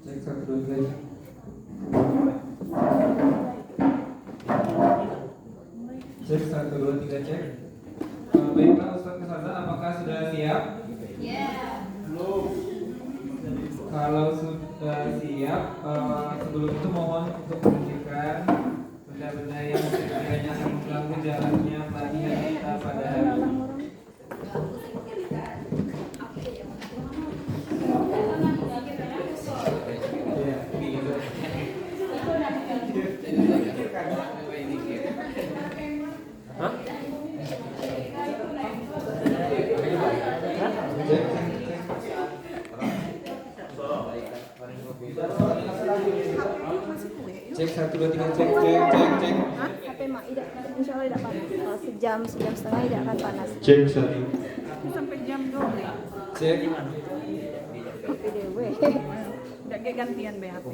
Cek 1 2 3. Cek 1 2 3 cek. Baiklah Ustaz Ustazah, apakah sudah siap? Ya. Belum. Kalau sudah siap, sebelum itu mohon untuk menunjukkan benda-benda yang sekiranya akan mengganggu jalannya pelatihan kita pada hari ini. Cek 1 2 3 cek. Hah? HP mak tidak, insya Allah tidak panas. Kalau sejam setengah tidak akan panas. Cek 1. Sampai jam 12. Cek. HP dewe. Udah kayak gantian be HP.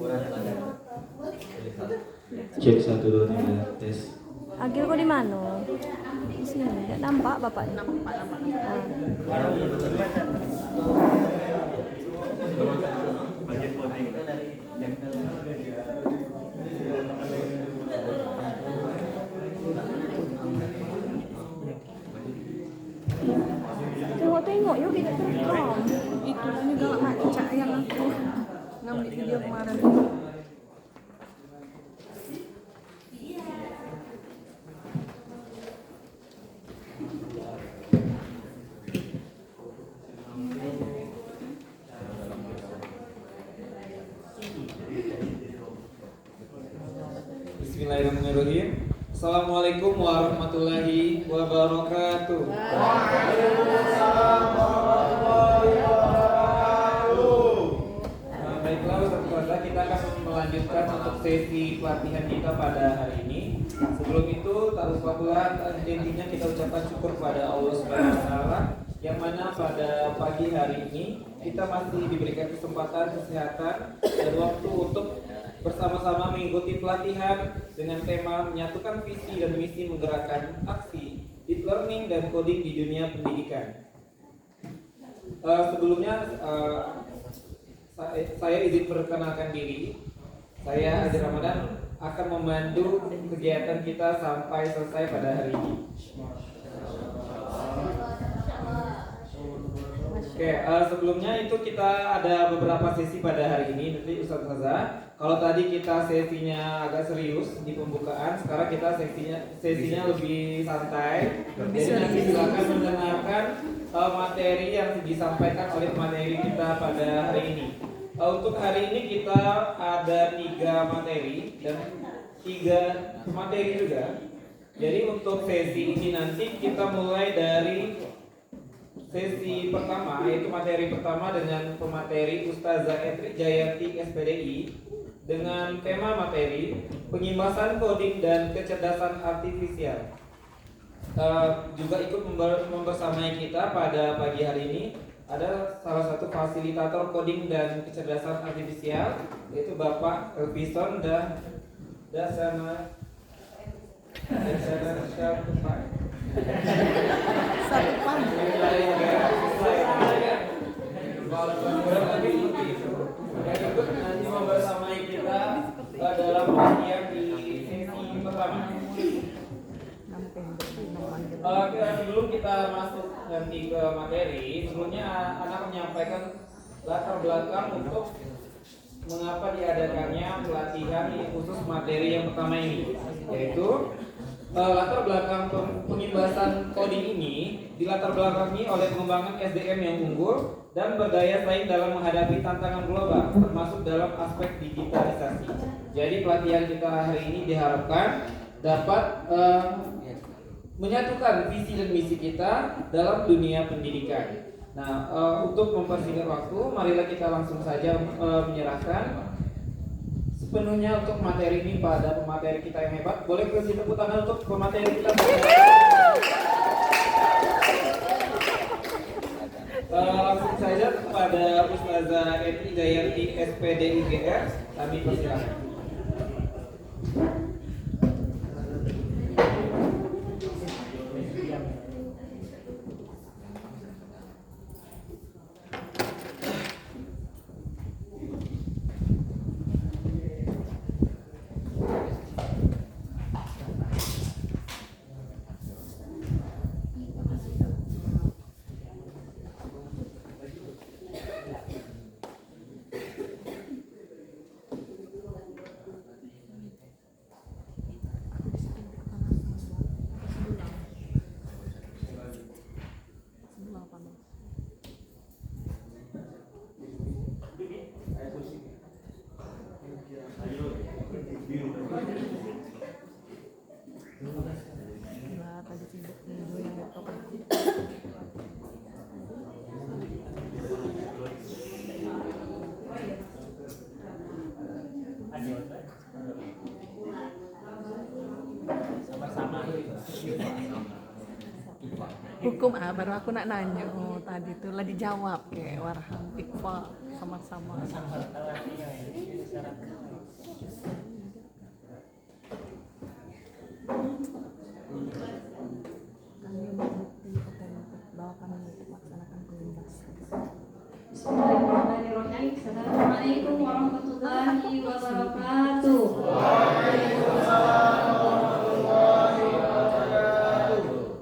Cek 1 2 3 tes. Agil kok di mana? Di sini. Tidak nampak bapaknya. Nampak. Tengok yuk kita terekam. Itu juga acak yang aku ngambil video kemarin. Bismillahirrahmanirrahim. Assalamualaikum warahmatullahi wabarakatuh. Baiklah Ustaz, kita akan melanjutkan untuk sesi pelatihan kita pada hari ini. Sebelum itu, intinya kita ucapkan syukur kepada Allah Subhanahu wa taala yang mana pada pagi hari ini kita masih diberikan kesempatan, kesehatan dan waktu untuk bersama-sama mengikuti pelatihan dengan tema menyatukan visi dan misi menggerakkan aksi deep learning dan coding di dunia pendidikan. Sebelumnya saya izin perkenalkan diri. Saya Azhar Ramadan akan memandu kegiatan kita sampai selesai pada hari ini. Oke, sebelumnya itu kita ada beberapa sesi pada hari ini. Nanti Ustaz Ustazah, kalau tadi kita sesinya agak serius di pembukaan, sekarang kita sesinya lebih santai. Jadi nanti silakan mendengarkan materi yang disampaikan oleh materi kita pada hari ini. Untuk hari ini kita ada 3 materi dan 3 materi juga. Jadi untuk sesi ini nanti kita mulai dari sesi pertama, yaitu materi pertama dengan pemateri Ustazah Etri Jayanti SPDI dengan tema materi pengimbasan coding dan kecerdasan artifisial. Juga ikut membersamai kita pada pagi hari ini ada salah satu fasilitator coding dan kecerdasan artifisial, yaitu Bapak Elvison dan Dasana Satu pagi. Nanti membersamai kita dalam bagian di sesi pertama. Sebelum kita masuk nanti ke materi, sebelumnya anak menyampaikan latar belakang untuk mengapa diadakannya pelatihan khusus materi yang pertama ini, yaitu latar belakang pengimbasan coding ini dilatar belakangi oleh pengembangan SDM yang unggul dan berdaya saing dalam menghadapi tantangan global, termasuk dalam aspek digitalisasi. Jadi pelatihan kita hari ini diharapkan dapat menyatukan visi dan misi kita dalam dunia pendidikan. Nah, untuk mempersingkat waktu, marilah kita langsung saja menyerahkan sepenuhnya untuk materi ini pada pemateri kita yang hebat. Boleh kasih tepuk tangan untuk pemateri kita. Langsung saja kepada Ustazah Etri Jayanti SPD IGR, kami persilakan. Hukum baru aku nak nanya tadi tuh lah dijawab kayak Warham Iqbal sama-sama. Kami membukti otentik bahwa kami melaksanakan pembebasan. Bismillahirrahmanirrahim. Assalamualaikum warahmatullahi wabarakatuh.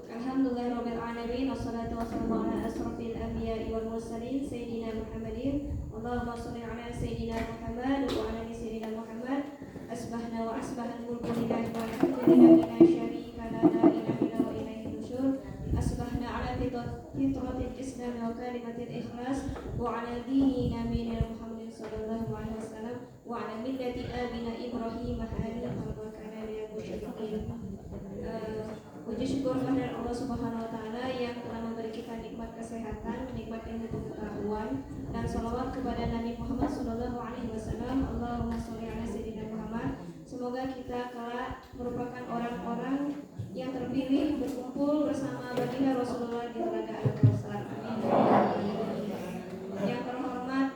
Alhamdulillahirabbil alamin wassalatu wassalamu ala asrofil anbiya'i wal mursalin sayyidina Muhammadin. Allahumma shalli ala sayyidina Muhammad wa ala ali sayyidina Muhammad. Asbahna wa asbahal mulku lillahi walhamdulillahi la syarika la ilaha illa wa ilaihi nusyur. Asbahna ala fitratil islam wa kalimatil ikhlas wa ala dini nabiyina Muhammadin sallallahu alaihi wasallam wa ala millati abina Ibrahim hanifan wa kana minal musyrikin. Puji syukur kehadirat Allah Subhanahu wa taala yang telah memberi kita nikmat kesehatan, nikmat ilmu pengetahuan, dan salawat kepada Nabi Muhammad sallallahu alaihi wasallam. Allahumma shalli ala sayyidina Muhammad. Semoga kita kelak merupakan orang-orang yang terpilih berkumpul bersama baginda Rasulullah di telaga Al-Kautsar. Amin. Yang terhormat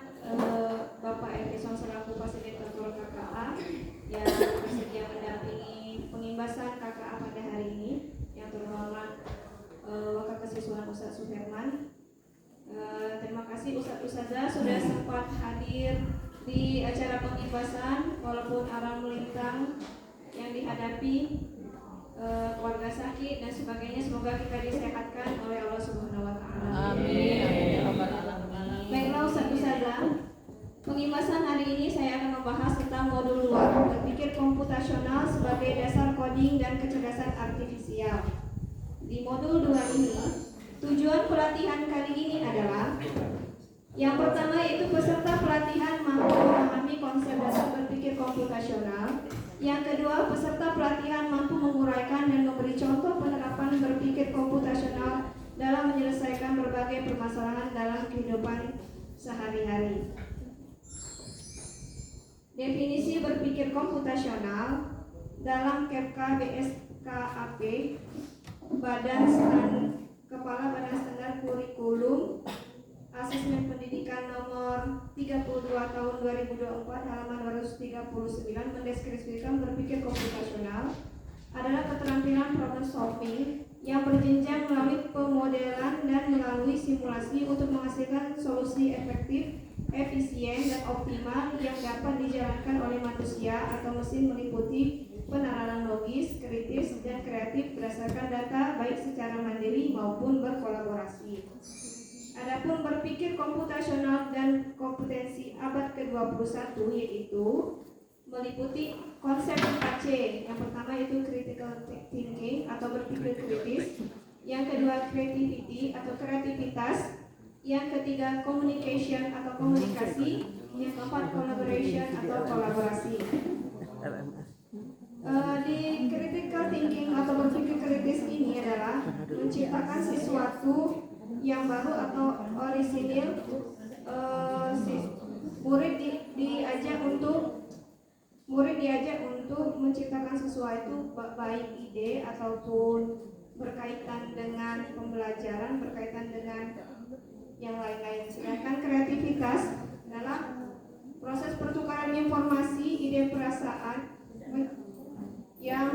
Bapak Edison selaku fasilitator KKA yang bersedia mendampingi pengimbasan KKA pada hari ini. Yang terhormat Wakil Kesiswaan Ustaz Suherman. Terima kasih Ustaz-Ustazah sudah sempat hadir di acara pengimbasan walaupun arang melintang yang dihadapi, keluarga sakit dan sebagainya. Semoga kita disehatkan oleh Allah Subhanahu wa taala. Amin. Baiklah Ustaz-Ustazah, pengimbasan hari ini saya akan membahas tentang modul 2, berpikir komputasional sebagai dasar coding dan kecerdasan artifisial. Di modul 2 ini, tujuan pelatihan kali ini adalah yang pertama yaitu peserta pelatihan mampu memahami konsep dasar berpikir komputasional. Yang kedua, peserta pelatihan mampu menguraikan dan memberi contoh penerapan berpikir komputasional dalam menyelesaikan berbagai permasalahan dalam kehidupan sehari-hari. Definisi berpikir komputasional dalam KEPKA BSKAP, Kepala Badan Standar Kurikulum Asesmen Pendidikan nomor 32 tahun 2024 halaman 239 mendeskripsikan berpikir komputasional adalah keterampilan problem solving yang berjenjang melalui pemodelan dan melalui simulasi untuk menghasilkan solusi efektif, efisien, dan optimal yang dapat dijalankan oleh manusia atau mesin meliputi penerapan logis, kritis, dan kreatif berdasarkan data baik secara mandiri maupun berkolaborasi. Adapun berpikir komputasional dan kompetensi abad ke-21 yaitu meliputi konsep 4C. Yang pertama itu critical thinking atau berpikir kritis, yang kedua creativity atau kreativitas, yang ketiga communication atau komunikasi, yang keempat collaboration atau kolaborasi. Di critical thinking atau berpikir kritis ini adalah menciptakan sesuatu yang baru atau orisinil. Murid diajak untuk menciptakan sesuatu baik ide ataupun berkaitan dengan pembelajaran, berkaitan dengan yang lain-lain. Sedangkan kreativitas adalah proses pertukaran informasi, ide, perasaan. Yang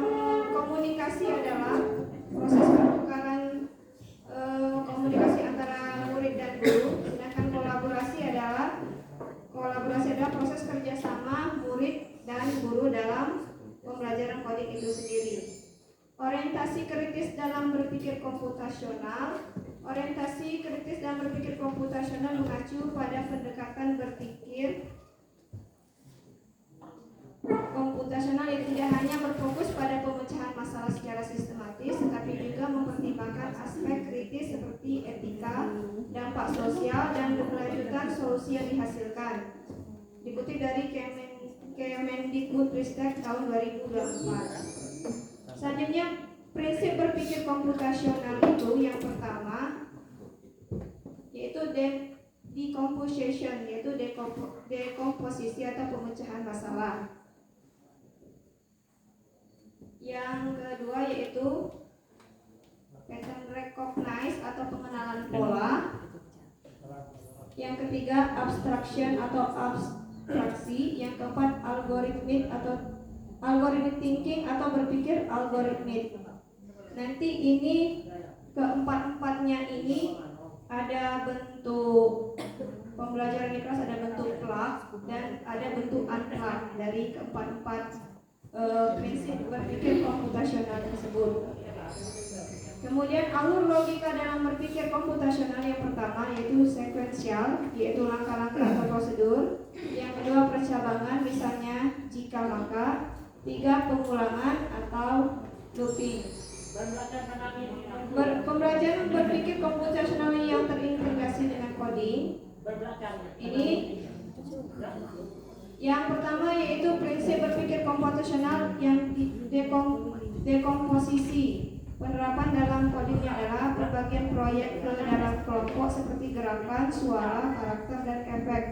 komunikasi adalah proses pertukaran komunikasi antara murid dan guru. Sedangkan kolaborasi adalah proses kerjasama murid dan guru dalam pembelajaran coding itu sendiri. Orientasi kritis dalam berpikir komputasional. Orientasi kritis dalam berpikir komputasional mengacu pada pendekatan berpikir komputasional yang tidak hanya berfokus pada pemecahan masalah secara sistematis, tetapi juga mempertimbangkan aspek kritis seperti etika, dampak sosial, dan keberlanjutan solusi yang dihasilkan. Dikutip dari Kemendikbudristek tahun 2024. Selanjutnya, prinsip berpikir komputasional itu yang pertama yaitu decomposition, yaitu dekomposisi atau pemecahan masalah. Yang kedua yaitu pattern recognize atau pengenalan pola. Yang ketiga abstraction atau abstraksi. Yang keempat algoritmik atau algorithmic thinking atau berpikir algoritmik. Nanti ini keempat-empatnya ini ada bentuk pembelajaran di kelas, ada bentuk plug dan ada bentuk unplug dari keempat-empat prinsip berpikir komputasional tersebut. Kemudian alur logika dalam berpikir komputasional yang pertama yaitu sekuensial, yaitu langkah-langkah atau prosedur. Yang kedua percabangan, misalnya jika maka. Tiga pengulangan atau looping. Pembelajaran berpikir komputasional yang terintegrasi dengan coding. Ini yang pertama yaitu prinsip berpikir komputasional yang dekomposisi. Penerapan dalam codingnya adalah pembagian proyek ke dalam kelompok seperti gerakan, suara, karakter, dan efek.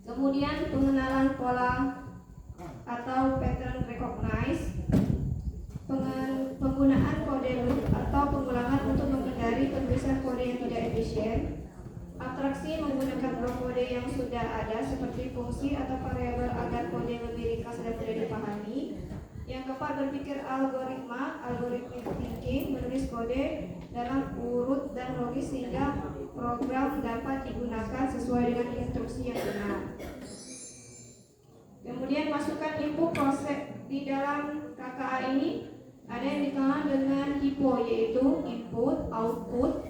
Kemudian pengenalan pola atau pattern recognize. Penggunaan kode loop atau pengulangan untuk menghindari penulisan kode yang tidak efisien. Abstraksi menggunakan blok kode yang sudah ada seperti fungsi atau variabel agar kode lebih ringkas dan mudah dipahami. Yang keempat berpikir algoritma, algorithmic thinking, menulis kode dalam urut dan logis sehingga program dapat digunakan sesuai dengan instruksi yang benar. Kemudian masukkan input proses di dalam KKA ini ada yang dikenal dengan HIPPO, yaitu input, output,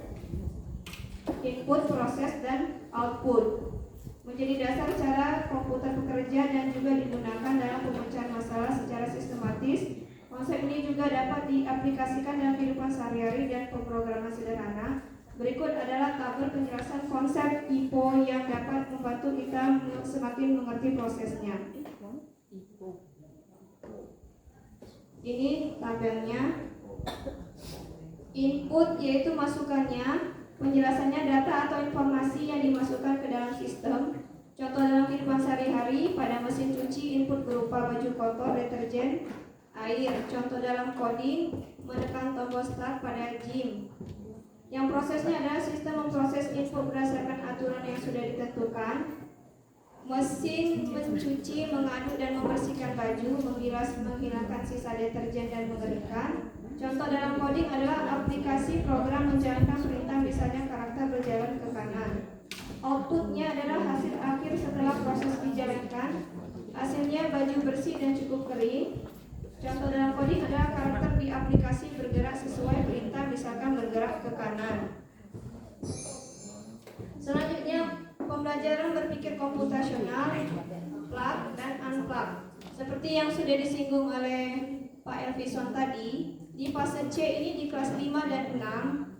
proses, dan output. Menjadi dasar cara komputer bekerja dan juga digunakan dalam pemecahan masalah secara sistematis. Konsep ini juga dapat diaplikasikan dalam kehidupan sehari-hari dan pemrograman sederhana. Berikut adalah tabel penjelasan konsep HIPPO yang dapat membantu kita semakin mengerti prosesnya. Ini tabelnya. Input yaitu masukannya, penjelasannya data atau informasi yang dimasukkan ke dalam sistem. Contoh dalam kehidupan sehari-hari, pada mesin cuci input berupa baju kotor, deterjen, air. Contoh dalam coding, menekan tombol start pada gym. Yang prosesnya adalah sistem memproses input berdasarkan aturan yang sudah ditentukan. Mesin mencuci, mengaduk dan membersihkan baju, membilas, menghilangkan sisa deterjen dan mengeringkan. Contoh dalam coding adalah aplikasi program menjalankan perintah, misalnya karakter berjalan ke kanan. Outputnya adalah hasil akhir setelah proses dijalankan. Hasilnya baju bersih dan cukup kering. Contoh dalam coding adalah karakter di aplikasi bergerak sesuai perintah, misalkan bergerak ke kanan. Selanjutnya pembelajaran berpikir komputasional, plug dan unplug. Seperti yang sudah disinggung oleh Pak Elvison tadi, di fase C ini di kelas 5 dan 6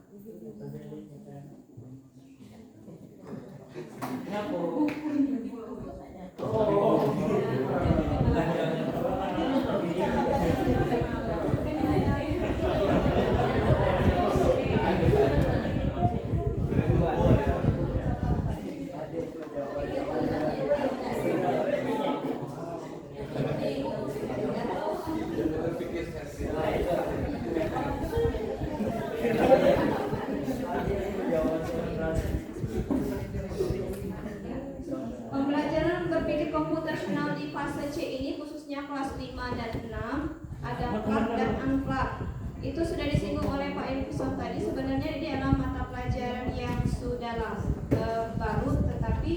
pembelajaran berpikir komputasional di fase C ini khususnya kelas 5 dan 6 ada plug dan unplug. Itu sudah disinggung oleh Pak Elvison tadi. Sebenarnya ini adalah mata pelajaran yang sudah baru, tetapi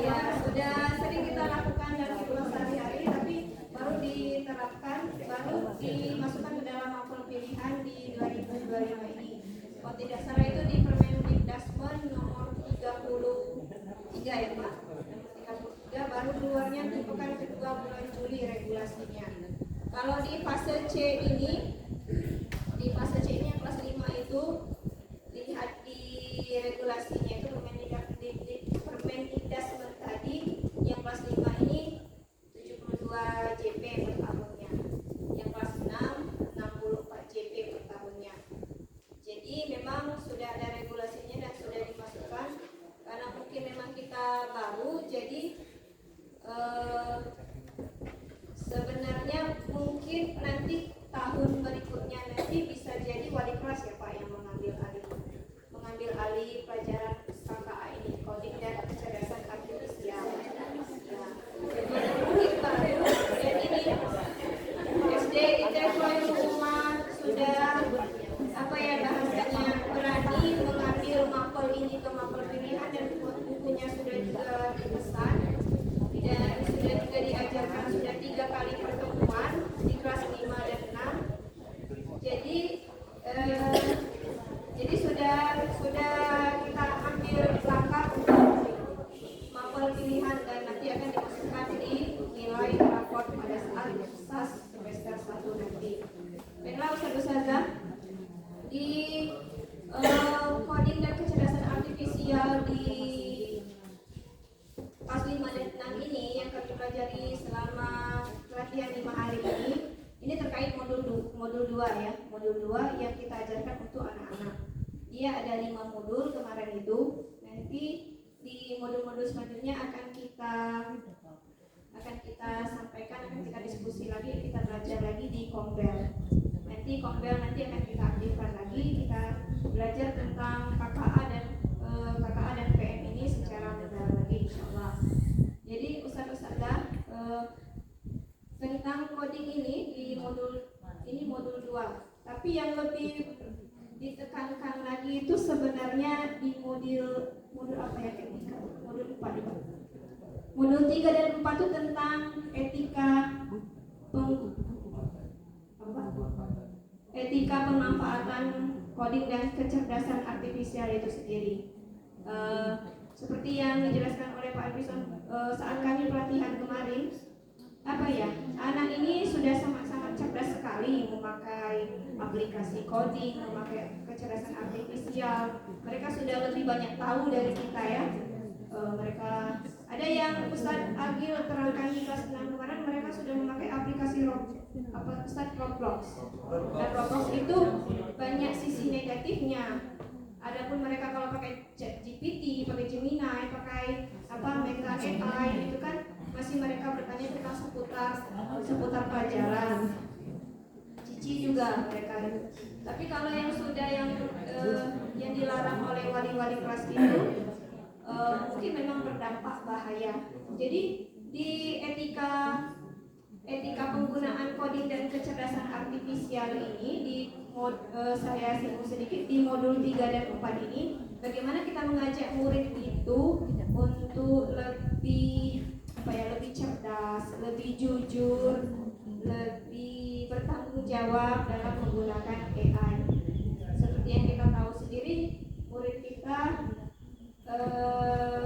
ya sudah sering kita lakukan dalam kehidupan sehari-hari, tapi baru diterapkan, baru dimasukkan ke dalam mapel pilihan di 2025 ini. Kalau tidak salah itu di Permendikbud nomor 33 ya Pak. 33 baru keluarnya di pekan kedua bulan Juli regulasinya. Kalau di fase C ini, yang kelas 5 itu lihat di regulasinya itu Permendikbud tadi, yang kelas 5 ini 72 JP per tahunnya, yang kelas 6 64 JP per tahunnya. Jadi memang sudah ada regulasinya dan sudah dimasukkan. Karena mungkin memang kita baru, jadi sebenarnya mungkin mungkin nanti tahun berikutnya nanti bisa jadi wali kelas ya Pak yang mengambil alih pelajaran KKA ini, coding dan kecerdasan artifisial. Ya. Mungkin Pak, dan ini SD ITFOI rumah sudah apa ya bahasanya berani mengambil mapel ini ke mapel pilihan dan bukunya sudah juga dipesan dan sudah juga diajarkan, sudah 3 kali pertemuan di kelas 5 dan 6. Jadi sudah kita ambil langkah untuk mapel pilihan dan nanti akan dimasukkan di nilai raport pada saat SAS semester 1 nanti. Baiklah Ustazah, di coding dan kecerdasan artifisial di kelas 5 dan 6 ini yang kami pelajari selama pelatihan 5 hari ini terkait modul 2 ya. Modul 2 yang kita ajarkan untuk anak-anak. Dia ada 5 modul kemarin itu. Nanti di modul-modul selanjutnya akan kita sampaikan, akan kita diskusi lagi, kita belajar lagi di Kombel. Nanti Kombel nanti akan kita aktifkan lagi, kita belajar tentang KKA dan PM ini secara mendalam lagi insyaallah. Jadi Ustazah tentang coding ini di modul 2. Tapi yang lebih ditekankan lagi itu sebenarnya di modul apa ya, etika? Modul 4. Modul 3 dan 4 itu tentang etika pemanfaatan coding dan kecerdasan artifisial itu sendiri. Seperti yang dijelaskan oleh Pak Alvison saat kami pelatihan kemarin, apa ya, anak ini sudah sangat-sangat cerdas sekali memakai aplikasi coding, memakai kecerdasan artifisial. Mereka sudah lebih banyak tahu dari kita ya. Mereka ada yang Ustadz Agil terangkan di kelas 6 kemarin, mereka sudah memakai aplikasi Roblox. Dan Roblox itu banyak sisi negatifnya. Adapun mereka kalau pakai ChatGPT, pakai Gemini, pakai Meta AI itu kan masih mereka bertanya tentang seputar pelajaran. Cici juga mereka itu. Tapi kalau yang sudah yang dilarang oleh wali-wali kelas itu mungkin memang berdampak bahaya. Jadi di etika penggunaan coding dan kecerdasan artifisial ini saya singgung sedikit di modul 3 dan 4 ini, bagaimana kita mengajak murid itu untuk lebih cerdas, lebih jujur, lebih bertanggung jawab dalam menggunakan AI. Seperti yang kita tahu sendiri, murid kita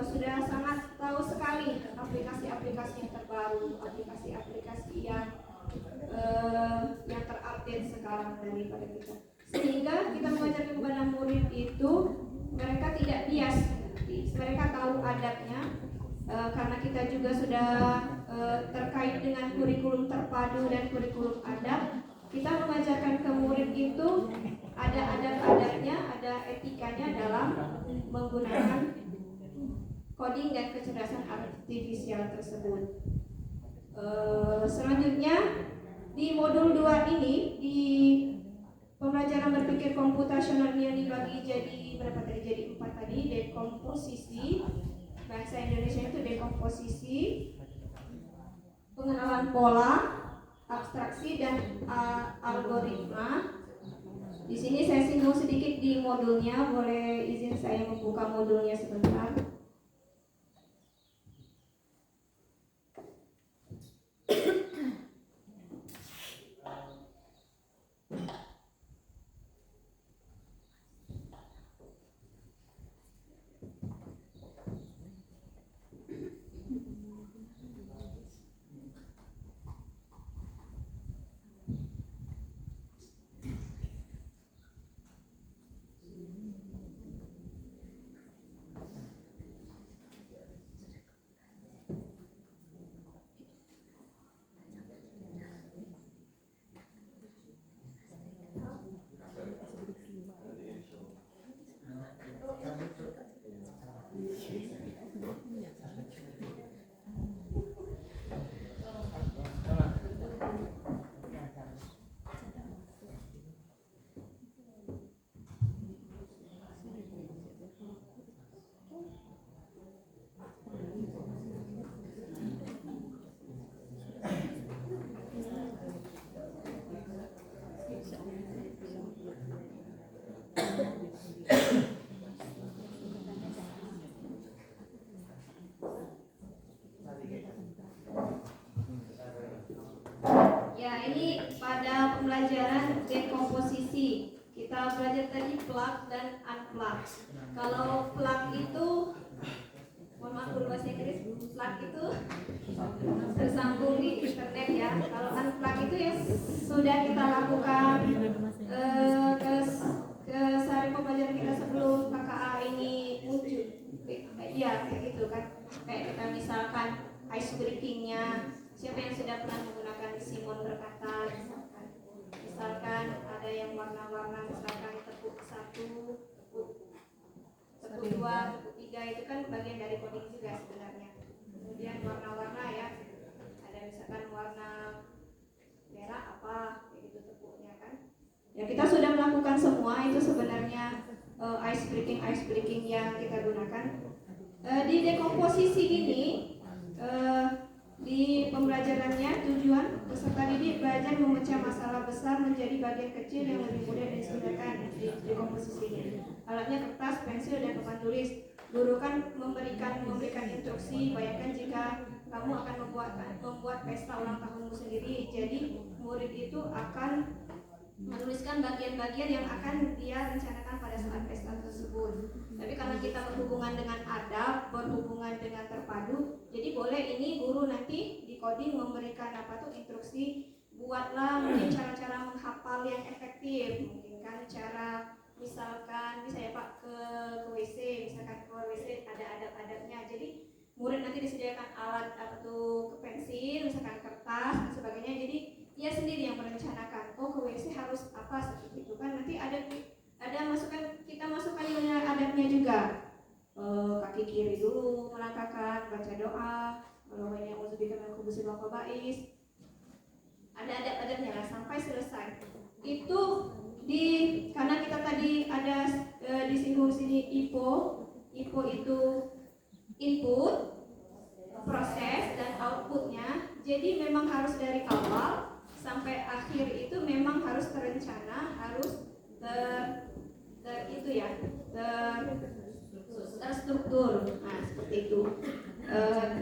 sudah sangat tahu sekali aplikasi-aplikasi yang terbaru, aplikasi-aplikasi yang terupdate sekarang daripada kita. Sehingga kita mengajarkan kepada murid itu mereka tidak bias, mereka tahu adabnya. Karena kita juga sudah terkait dengan kurikulum terpadu dan kurikulum adab, kita mengajarkan ke murid itu ada adab-adabnya, ada etikanya dalam menggunakan coding dan kecerdasan artifisial tersebut. Selanjutnya di modul 2 ini, di pembelajaran berpikir komputasional yang dibagi jadi berapa tadi? Jadi 4 tadi, dekomposisi. Bahasa Indonesia itu dekomposisi, pengenalan pola, abstraksi dan algoritma. Di sini saya singgung sedikit di modulnya, boleh izin saya membuka modulnya sebentar. ini pada pembelajaran dekomposisi. Kita belajar tadi plug dan unplug. Kalau plug itu, mohon maaf guru bahasa Inggris, plug itu tersambung di internet ya. Kalau unplug itu ya sudah kita lakukan ke sehari pembelajaran kita sebelum KKA ini muncul. Ya kayak gitu kan. Kayak kita misalkan ice breakingnya. Siapa yang sudah pernah menggunakan Simon berkata misalkan ada yang warna-warna, misalkan tepuk 1, tepuk 2, tepuk 3 itu kan bagian dari coding juga sebenarnya. Kemudian warna-warna ya, ada misalkan warna merah apa kayak gitu tepuknya kan. Ya kita sudah melakukan semua itu sebenarnya ice breaking yang kita gunakan. Di dekomposisi ini di pembelajarannya tujuan peserta didik belajar memecah masalah besar menjadi bagian kecil yang lebih mudah diselesaikan di dekomposisinya. Alatnya kertas, pensil, dan papan tulis. Guru kan memberikan instruksi. Bayangkan jika kamu akan membuat pesta ulang tahunmu sendiri. Jadi murid itu akan menuliskan bagian-bagian yang akan dia rencanakan pada saat pesta tersebut. Tapi karena kita berhubungan dengan adab, berhubungan dengan terpadu, jadi boleh ini guru nanti di coding memberikan instruksi, buatlah mungkin cara-cara menghafal yang efektif, mungkin kan cara misalkan bisa ya Pak ke WC, misalkan ke WC ada adab-adabnya. Jadi murid nanti disediakan alat ke pensil, misalkan kertas dan sebagainya. Jadi dia sendiri yang merencanakan, ke WC harus apa seperti itu kan. Nanti ada masukan, kita masukkan yang adabnya juga. Kaki kiri dulu melangkahkan, baca doa, kalau yang uzubika min khubuthi wal khaba'is. Ada adab-adabnya lah sampai selesai. Itu karena kita tadi ada disinggung sini IPO itu input, proses dan outputnya. Jadi memang harus dari awal sampai akhir itu memang harus terencana, harus terstruktur. Nah, seperti itu.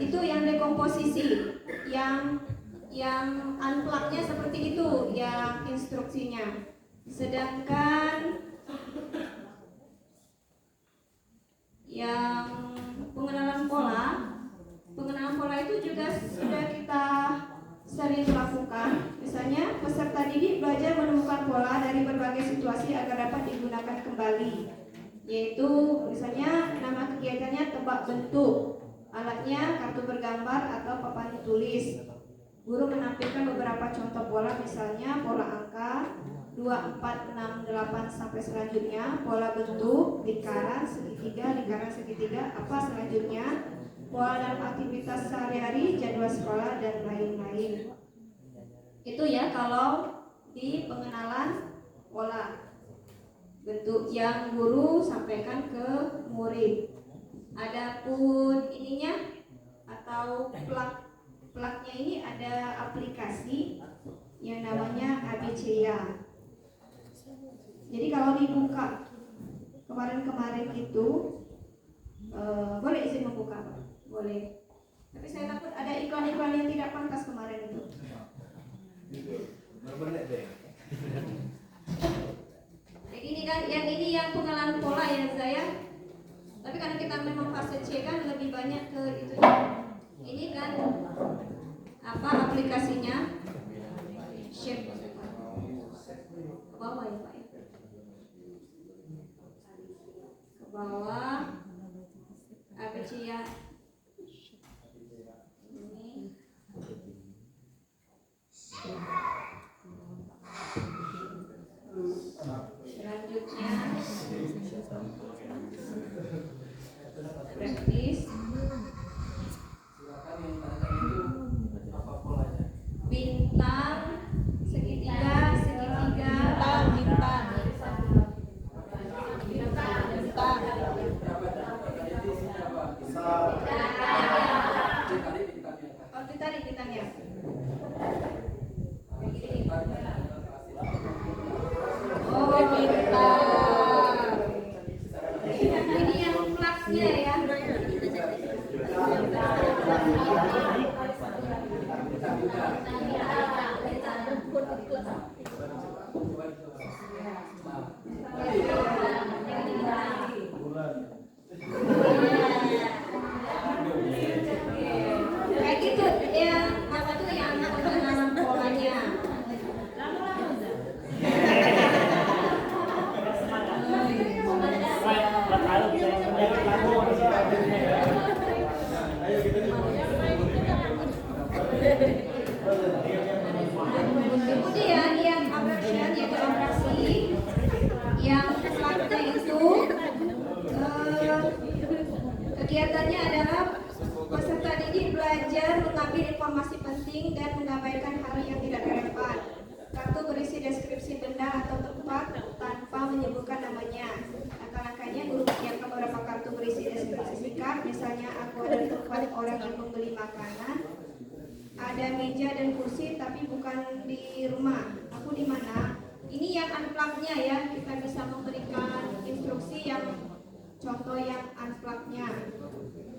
Itu yang dekomposisi, yang unplug-nya seperti itu, yang instruksinya. Sedangkan yang pengenalan pola itu juga sudah kita sering lakukan. Misalnya peserta didik belajar menemukan pola dari berbagai situasi agar dapat digunakan kembali. Yaitu misalnya nama kegiatannya tebak bentuk, alatnya kartu bergambar atau papan tulis. Guru menampilkan beberapa contoh pola, misalnya pola angka 2, 4, 6, 8 sampai selanjutnya, pola bentuk, lingkaran, segitiga, apa selanjutnya, pola dalam aktivitas sehari-hari, jadwal sekolah dan lain-lain. Itu ya kalau di pengenalan pola bentuk yang guru sampaikan ke murid. Adapun ininya atau plugnya ini ada aplikasi yang namanya ABCA. Jadi kalau dibuka kemarin itu boleh izin membuka Pak? Boleh. Tapi saya takut ada iklan-iklan yang tidak pantas kemarin itu. Ini kan yang pengenalan pola ya saya. Tapi karena kita memang fase C kan lebih banyak ke itu. Ini kan aplikasinya shape ke bawah ya Pak ya. Ke bawah ABCA. Ini selanjutnya praktis bintang, segitiga, ditarik bintangnya. Oh, bintang. Ini yang plusnya ya. Peserta didik belajar mengambil informasi penting dan mengabaikan hal yang tidak relevan. Kartu berisi deskripsi benda atau tempat tanpa menyebutkan namanya. Langkah-langkahnya guru menyiapkan beberapa kartu berisi deskripsi singkat, misalnya aku ada di tempat orang yang membeli makanan, ada meja dan kursi tapi bukan di rumah. Aku di mana? Ini yang unplug-nya ya, kita bisa memberikan instruksi yang contoh yang unplug-nya.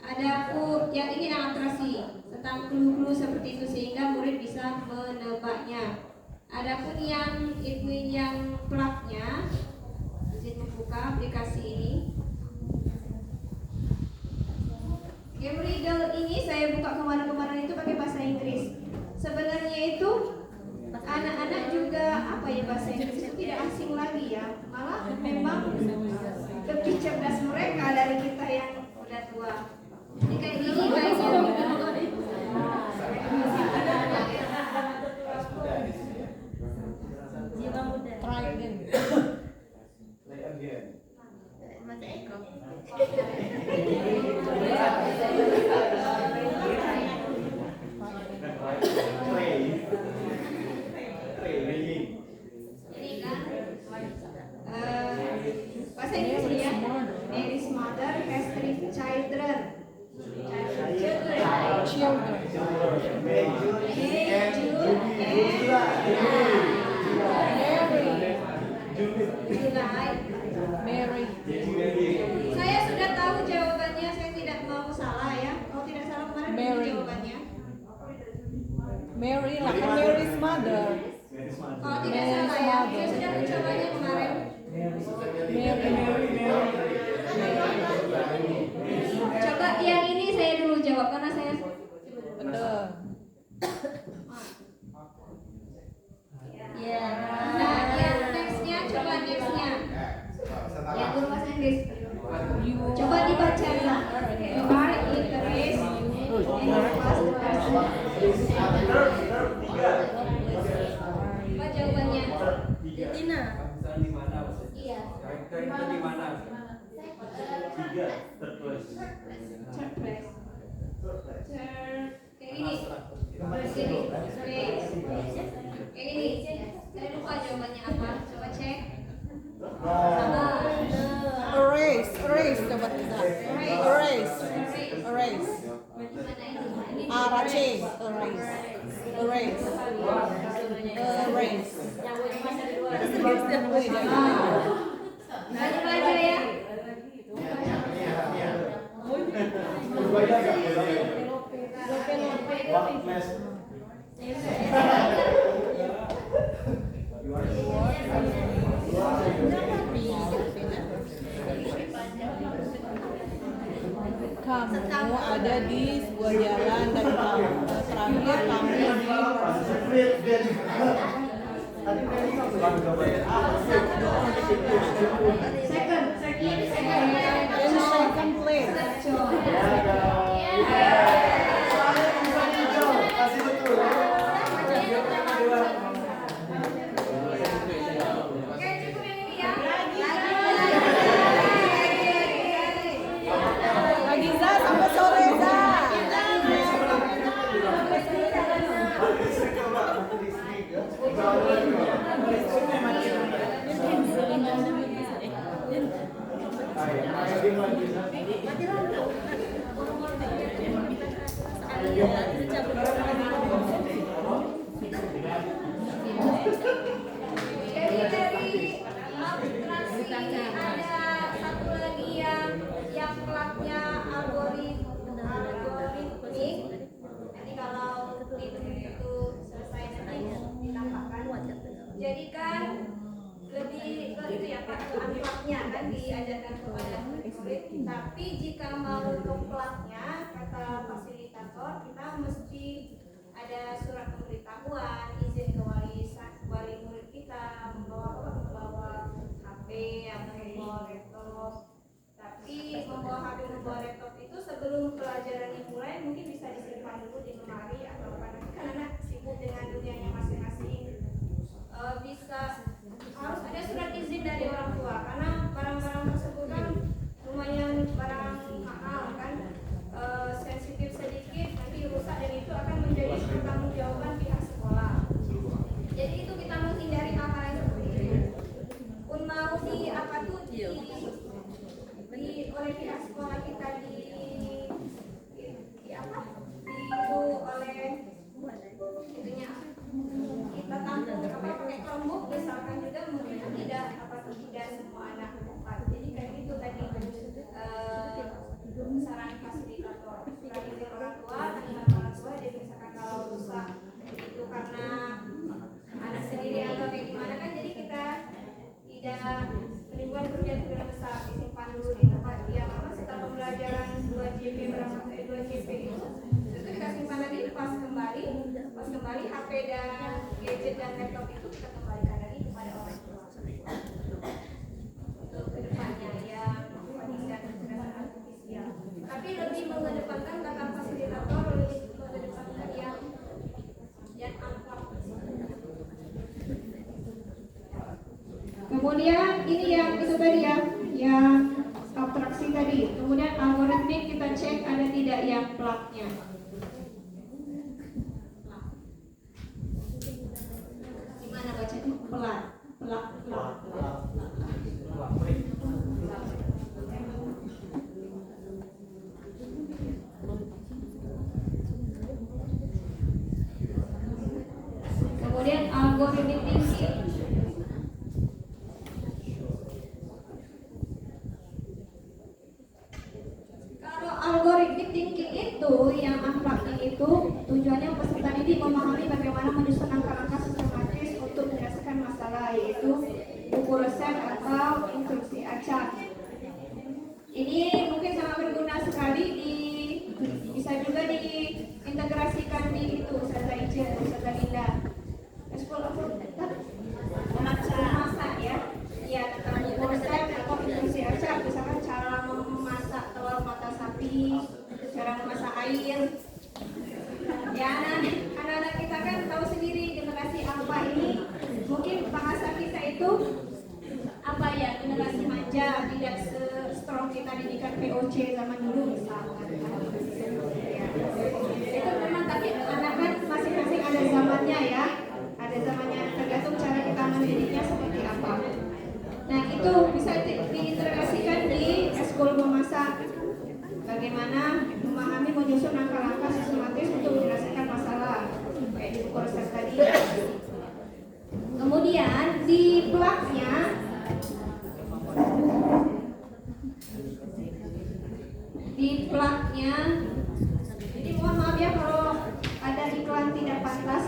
Ada aku yang ini atraksi tentang clue-clue seperti itu sehingga murid bisa menebaknya. Adapun yang ibu yang plug-nya, izin membuka aplikasi ini. Game Riddle ini saya buka kemarin-kemarin itu pakai bahasa Inggris. Sebenarnya itu anak-anak juga apa ya, bahasa Inggris itu tidak asing lagi ya. Malah memang lebih cerdas mereka dari kita yang udah tua. Ini kayak gini kayaknya. Try again. Ini kan bahasa Inggris ya. Mary's mother has 3 children. Mary. Saya sudah tahu jawabannya, saya tidak mau salah ya. Kalau tidak salah kemarin Mary. jawabannya. Mary lah kan Mary's mother. Kalau tidak salah ya, saya sudah mencobanya kemarin. Coba yang ini saya dulu jawab karena saya Bener. ya. Nah, yang nextnya, coba nextnya. Yang guru bahasa Inggris. Coba dibaca ya. You are interested in your past person. Apa jawabannya? Tina. Iya. Di mana? Surprise. Kayak gini. Kayak gini. Saya lupa jawabannya apa. Coba cek. Erase coba kita. Erase. Arace. Erase. Lanjut aja ya. Kamu ada di sebuah jalan dan terakhir kamu di second place. Oke, cukup yang ini ya. Lagi Za sampai sore Za. Jadi dari abstraksi ada satu lagi yang plugnya algoritmik. Nanti kalau itu selesai nanti ditampakkan. Jadi kan lebih ke itu ya Pak, ke unplugnya kan diajarkan kepada murid. Tapi jika mau ke plugnya, kata fasilitator, kita mesti ada surat pemberitahuan, izin ke wali murid kita, membawa HP atau membawa laptop. Tapi membawa HP, membawa laptop itu sebelum pelajaran dimulai mungkin bisa disimpan dulu di lemari atau karena kan anak sibuk dengan dunianya masing-masing. Bisa harus ada surat izin dari orang tua karena barang-barang tersebut kan lumayan barang mahal kan, sensitif Kemudian ini yang itu tadi ya, yang abstraksi tadi. Kemudian algoritmik kita cek ada tidak yang plugnya. Gimana bacanya? Plug. Kemudian algoritmik tinggi. Kalau algoritmik thinking itu yang akhlaknya itu tujuannya peserta didik memahami bagaimana menyusun langkah-langkah sistematis untuk menyelesaikan masalah, yaitu buku resep atau instruksi acak. Ini mungkin sangat berguna sekali bisa juga diintegrasikan di itu Ustazah Ijen, Ustazah Linda. Sekolah memasak ya. Ya, tentang buku resep atau instruksi acak, misalkan cara memasak telur mata sapi, cara memasak air. Ya, anak-anak kita kan tahu sendiri generasi alpha ini, mungkin bahasa kita itu apa ya, generasi manja, tidak se-strong kita didikan POC zaman dulu misalkan. Ya. Itu memang, tapi anak kan masing-masing ada zamannya ya, ada zamannya, tergantung cara kita mendidiknya seperti apa. Nah itu bisa diintegrasikan di eskul memasak. Bagaimana memahami menyusun langkah-langkah sistematis untuk menyelesaikan masalah, kayak di buku resep tadi. Kemudian di plugnya jadi mohon maaf ya kalau ada iklan tidak pantas.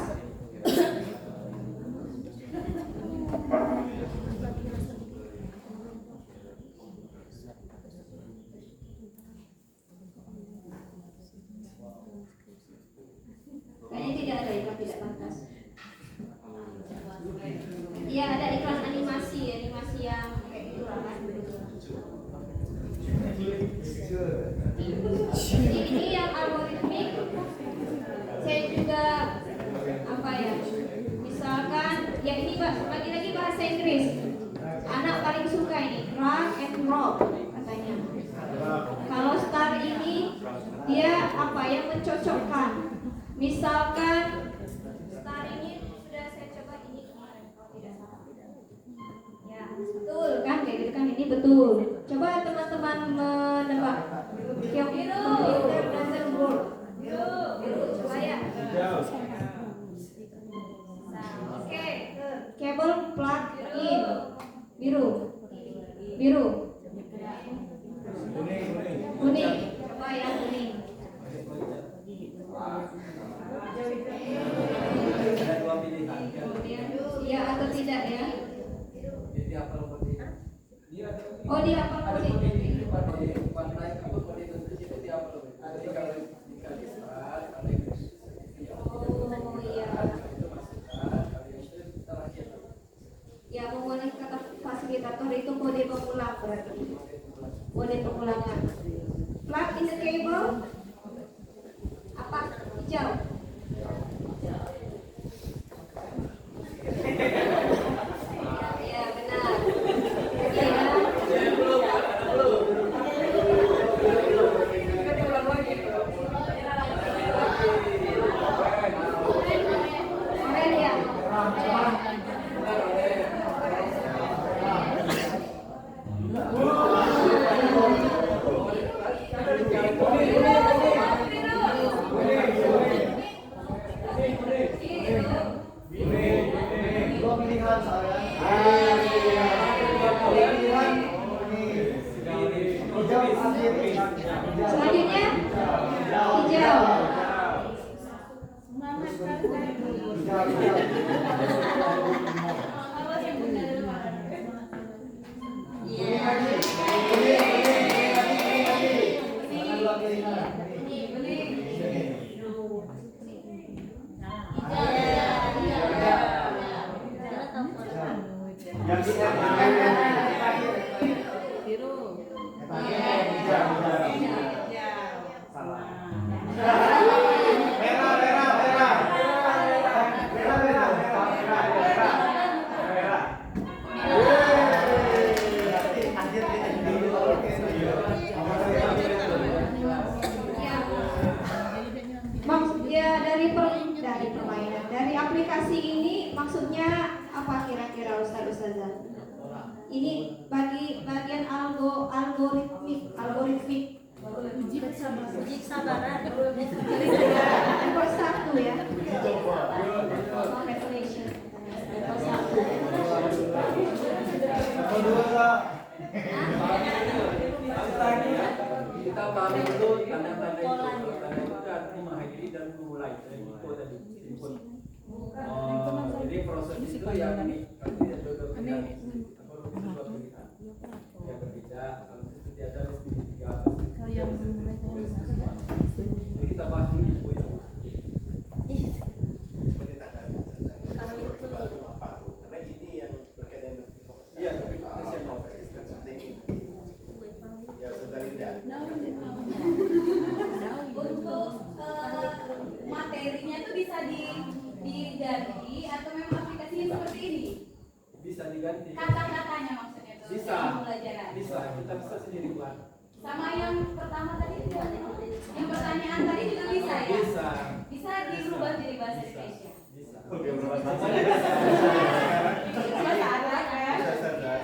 Kayaknya tidak ada iklan tidak pantas. Iya, ada iklan animasi yang kayak gitu lah kan. Jadi ini yang algoritmik. Saya juga apa ya? Misalkan ya ini lagi-lagi bahasa Inggris. Anak paling suka ini run and roll katanya. Kalau star ini dia apa yang mencocokkan. Misalkan star ini sudah saya coba ini kemarin kalau tidak salah. Ya, betul kan, kayak gitu kan, ini betul. Coba teman-teman menebak. Computer doesn't work. Biru, coba ya. Oke, cable plug in. Biru. Kuning. Coba ya, kuning. Iya atau tidak ya? Oh, di apa kuning? aplikasi ini maksudnya apa kira-kira Ustazah? Ini bagi bagian algoritmik. Uji kesabaran. Level 1 ya. Congratulations. Level 1. Kita pahami dulu tanda-tanda itu. Tanda itu artinya mengakhiri dan memulai. Jadi itu tadi input. Jadi proses itu yang ini yang berbeda. Kalau itu tidak ada tiga. Jadi kita bahas dulu itu. Karena ini yang berkaitan dengan Iya, ya sudah tidak. Untuk materinya tuh bisa diganti atau memang aplikasinya seperti ini? bisa diganti. Kata-katanya maksudnya tuh Bisa. pembelajaran. Bisa, kita bisa sendiri buat. Sama yang pertama tadi juga, yang pertanyaan tadi juga bisa ya? Bisa. Bisa dirubah jadi bahasa Indonesia. Bisa. Oke, berapa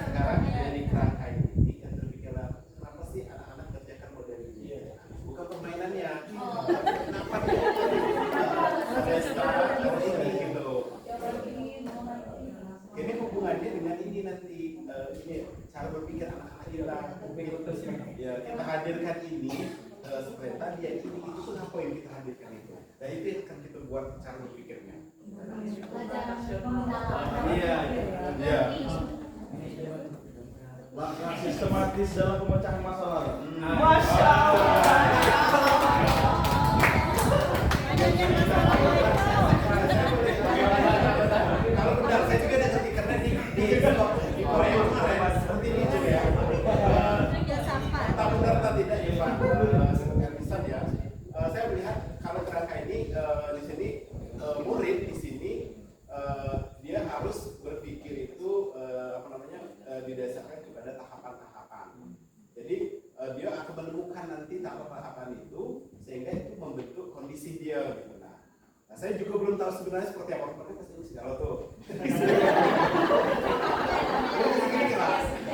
sekarang dari kerangka ini yang terpikirlah kenapa sih anak-anak kerjakan model ini? Bukan permainannya. Kenapa ada sekarang ini gitu? Ini hubungannya dengan ini nanti ini cara berpikir anak-anak kita. Ya, kita hadirkan ini supaya tadi yang ini itu tuh apa yang kita hadirkan itu. Dan itu yang akan kita buat cara berpikirnya. Iya. Langkah sistematis dalam pemecahan masalah. Masya Kalau benar saya juga ada ngerti karena di Korea kemarin seperti ini juga ya. Tak benar tak tidak ya Pak. Sebagai lisan ya. Saya melihat kalau kerangka ini di sini murid di sini dia harus berpikir itu apa namanya didasarkan kepada tahapan-tahapan. Jadi dia akan menemukan nanti tahapan-tahapan itu sehingga itu membentuk kondisi dia gitu. Nah, saya juga belum tahu sebenarnya seperti apa. Mereka pasti uji kalau tuh.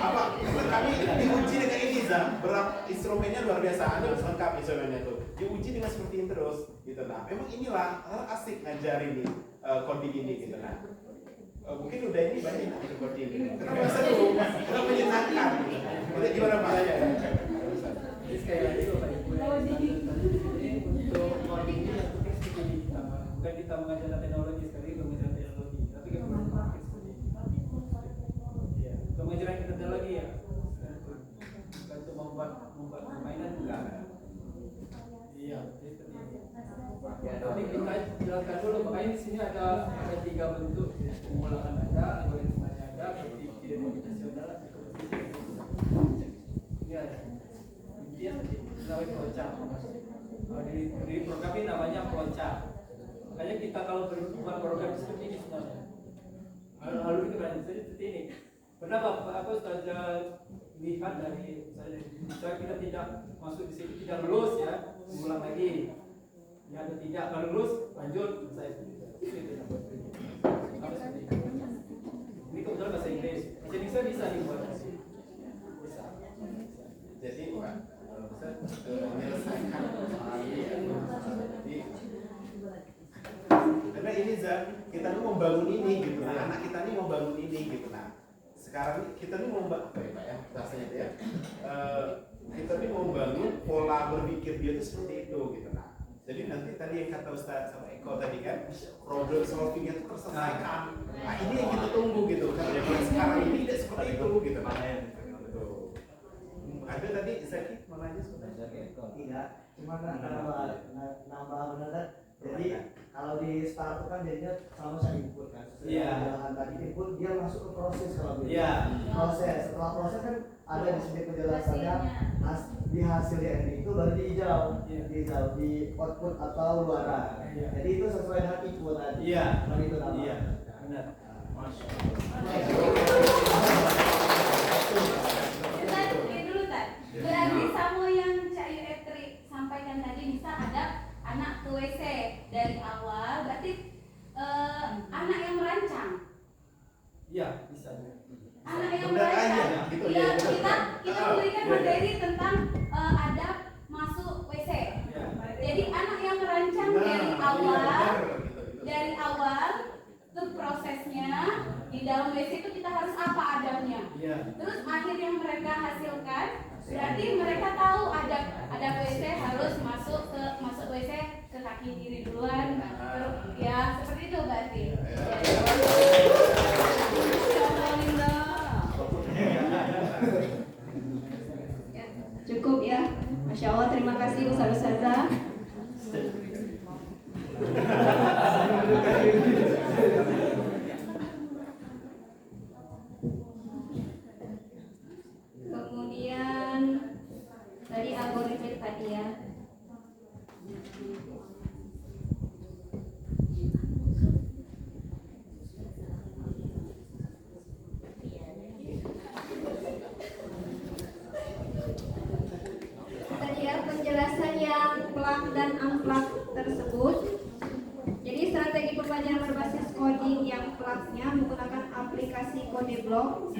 Apa? Kami diuji dengan ini Zam. Berapa instrumennya luar biasa. Ada lengkap instrumennya tuh. Diuji dengan seperti ini terus gitu. Nah, memang inilah asik ngajarin nih coding ini gitu. Nah, mungkin udah ini banyak yang seperti ini. Tapi seru, nggak menyenangkan. Itu gimana Pak? Jadi sekali lagi Bapak Ibu ini untuk coding ini yang penting seperti ini bukan kita mengajar teknologi sekali mengajar teknologi tapi kita memakai seperti ini. Iya, pengajaran teknologi ya bukan untuk membuat permainan enggak. Iya, seperti ini. Ya, tapi kita jelaskan dulu makanya di sini ada 3 bentuk pengulangan ada, algoritmanya ada, berpikir komputasional, ini ada. Dia namanya flowchart. Di program ini namanya flowchart. Makanya kita kalau berbuat program seperti ini sebenarnya. Lalu kita berani seperti ini. Kenapa aku saja lihat dari misalnya kita tidak masuk di sini tidak lulus ya, ulang lagi. Ya atau tidak kalau lulus lanjut saya. Ini kebetulan bahasa Inggris. Bahasa Indonesia bisa dibuat. Bisa. Jadi Pak, bisa menyelesaikan karena ini Zan, kita nih mau bangun ini gitu, nah anak kita nih mau bangun ini gitu, nah sekarang kita nih mau apa ya Pak ya bahasanya itu ya, kita nih mau bangun pola berpikir dia itu seperti itu gitu, nah jadi nanti tadi yang kata Ustaz sama Eko tadi kan problem solvingnya itu terselesaikan, nah ini yang kita tunggu gitu, karena sekarang ini tidak seperti itu gitu, nah ada tadi Zaki mau nanya sebenarnya? Tidak, cuma nambah benar. Jadi kalau di start kan jadinya sama saya input kan. Iya. Tadi input dia masuk ke proses kalau gitu. Iya. Proses. Setelah proses kan ada di sini penjelasannya di hasil yang itu baru dihijau, dihijau di output atau luaran. Jadi itu sesuai dengan input tadi. Iya. Itu namanya. Iya. Benar. Masya Berarti sama yang Cak Yetri sampaikan tadi bisa ada anak ke WC dari awal. Berarti plugnya menggunakan aplikasi Codeblock,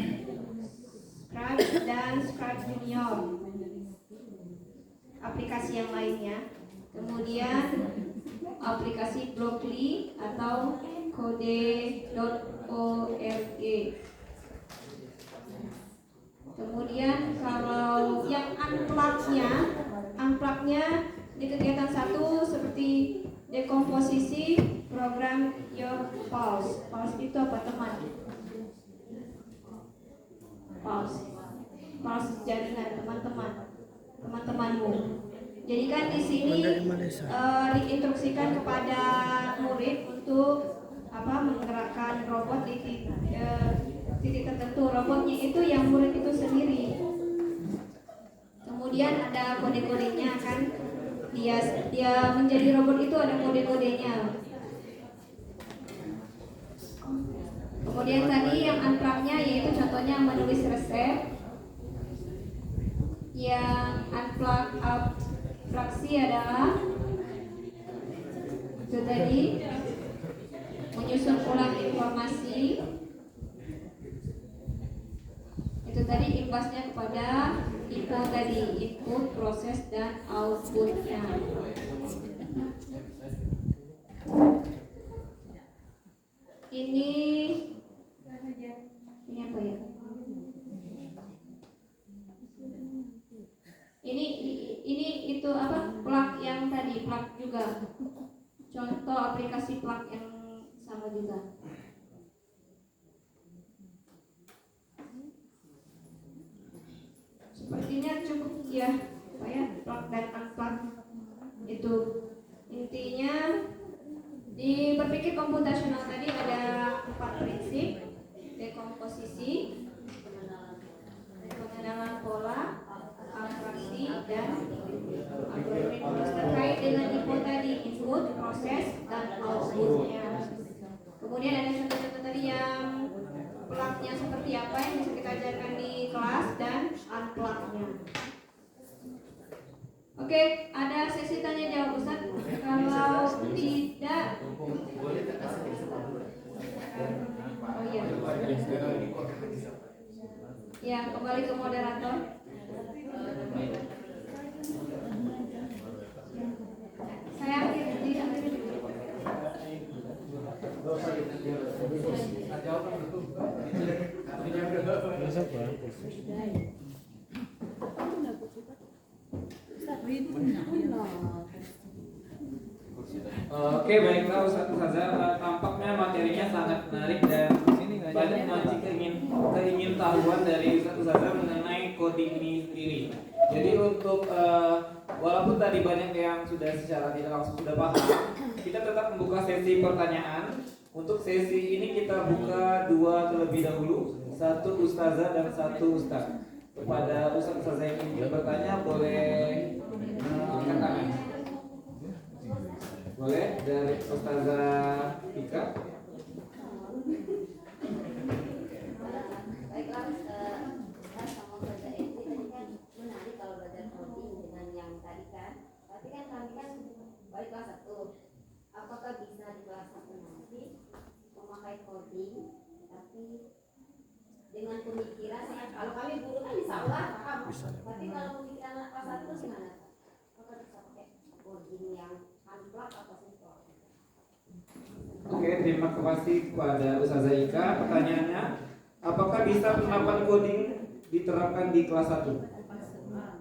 Scratch, dan Scratch Junior, aplikasi yang lainnya. Kemudian aplikasi Blockly atau Code.org. Kemudian kalau yang unplugnya di kegiatan 1 seperti dekomposisi, program your pulse. Pulse itu apa teman? Pulse jaringan teman-temanmu. Jadi kan di sini diinstruksikan kepada murid untuk menggerakkan robot di titik tertentu. Robotnya itu yang murid itu sendiri. Kemudian ada kode-kodenya kan. Dia menjadi robot itu ada kode-kodenya. Kemudian tadi yang unplug-nya yaitu contohnya menulis resep. Yang unplug abstraksi adalah itu tadi menyusun ulang informasi. Itu tadi imbasnya kepada input tadi, input, proses, dan outputnya. Ini apa ya? Ini itu plug yang tadi, plug juga. Contoh aplikasi plug yang sama juga. Sepertinya cukup ya, plug dan unplug itu intinya. Di berpikir komputasional tadi ada 4 prinsip: dekomposisi, pengenalan pola, abstraksi, dan algoritma terkait dengan input tadi, input, proses, dan outputnya. Kemudian ada contoh-contoh tadi yang plugnya seperti apa yang bisa kita ajarkan di kelas dan unplugnya. Oke, ada sesi tanya jawab Ustaz. Kalau tidak, oh iya. Ya, kembali ke moderator. Saya akhir di Oke, baiklah Ustazah, tampaknya materinya sangat menarik dan banyak mancing keingintahuan dari Ustazah mengenai coding ini sendiri. Jadi untuk walaupun tadi banyak yang sudah secara tidak langsung sudah paham, kita tetap membuka sesi pertanyaan. Untuk sesi ini kita buka 2 terlebih dahulu, 1 Ustazah dan 1 Ustaz. Kepada Ustazah yang ingin bertanya boleh angkat tangan. Boleh dari Ustazah Ika. Baiklah, sama belajar SD tadi kan menarik kalau belajar coding dengan yang tadi kan. Tapi kan kami kan baru kelas 1. Apakah bisa di kelas 1 nanti memakai coding tapi dengan pemikiran kalau kami guru kan bisa ulang paham. Tapi kalau pemikiran anak kelas 1 itu gimana? Apakah bisa pakai coding yang unplug atau simple? Oke, terima kasih kepada Ustazah Ika. Pertanyaannya, apakah bisa penerapan coding diterapkan di kelas 1?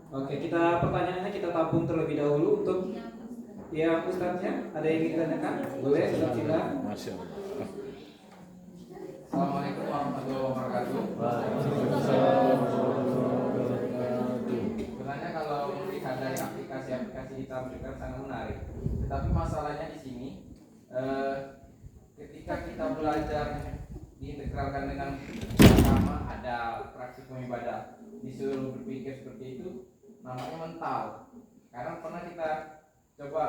Oke, pertanyaannya kita tampung terlebih dahulu. Untuk yang Ustaznya, ada yang ditanyakan? Boleh, Ustaz Sila. Assalamualaikum warahmatullahi wabarakatuh. Sebenarnya kalau melihat dari aplikasi-aplikasi ditampilkan sangat menarik. Tetapi masalahnya di sini, ketika kita belajar diintegralkan dengan agama, ada praksi ibadah, disuruh berpikir seperti itu, namanya mental. Karena pernah kita coba,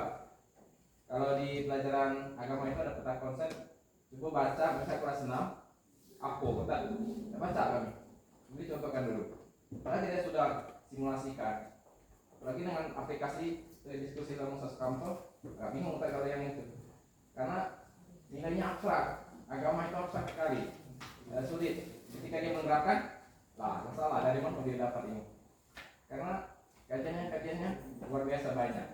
kalau di pelajaran agama itu ada peta konsep, coba baca kelas 6, apa baca kami. Jadi contohkan dulu. Padahal kita sudah simulasikan. Apalagi dengan aplikasi diskusi dalam Ustaz Kampel, bingung kalau yang itu. Karena nilainya abstrak. agama itu abstrak sekali, sulit. Ketika dia menerapkan, lah masalah dari mana dia dapat ini? Karena kajiannya luar biasa banyak.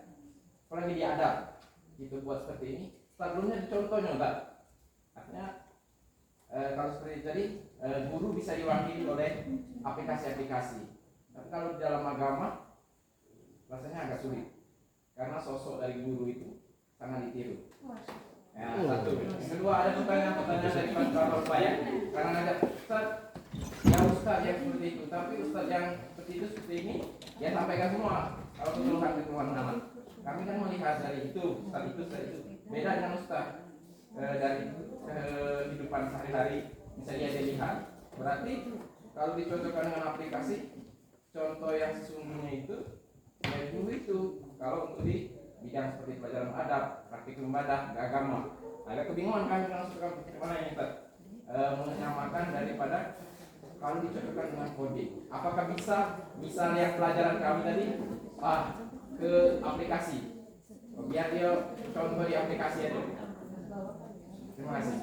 Apalagi di adab, itu buat seperti ini. Sebelumnya contohnya enggak. Artinya kalau seperti tadi, guru bisa diwakili oleh aplikasi-aplikasi. Tapi kalau di dalam agama, rasanya agak sulit. Karena sosok dari guru itu sangat ditiru. Ya, satu. Yang kedua, ada pertanyaan-pertanyaan dari Pak Upaya. Karena ada Ustaz yang seperti itu, tapi Ustaz yang seperti itu seperti ini, ya sampaikan semua. Kalau keluhan nama, kami kan melihat dari itu, Ustaz itu. Beda dengan Ustaz dari kehidupan sehari-hari, misalnya dia lihat. Berarti kalau dicocokkan dengan aplikasi, contoh yang sesungguhnya itu, ya dulu itu. Kalau untuk di bidang seperti pelajaran adab, praktik ibadah, agama, agak kebingungan kami kalau bagaimana yang kita menyamakan daripada kalau dicocokkan dengan coding. Apakah bisa misalnya pelajaran kami tadi ke aplikasi, biar dia contoh di aplikasi aja. Terima kasih.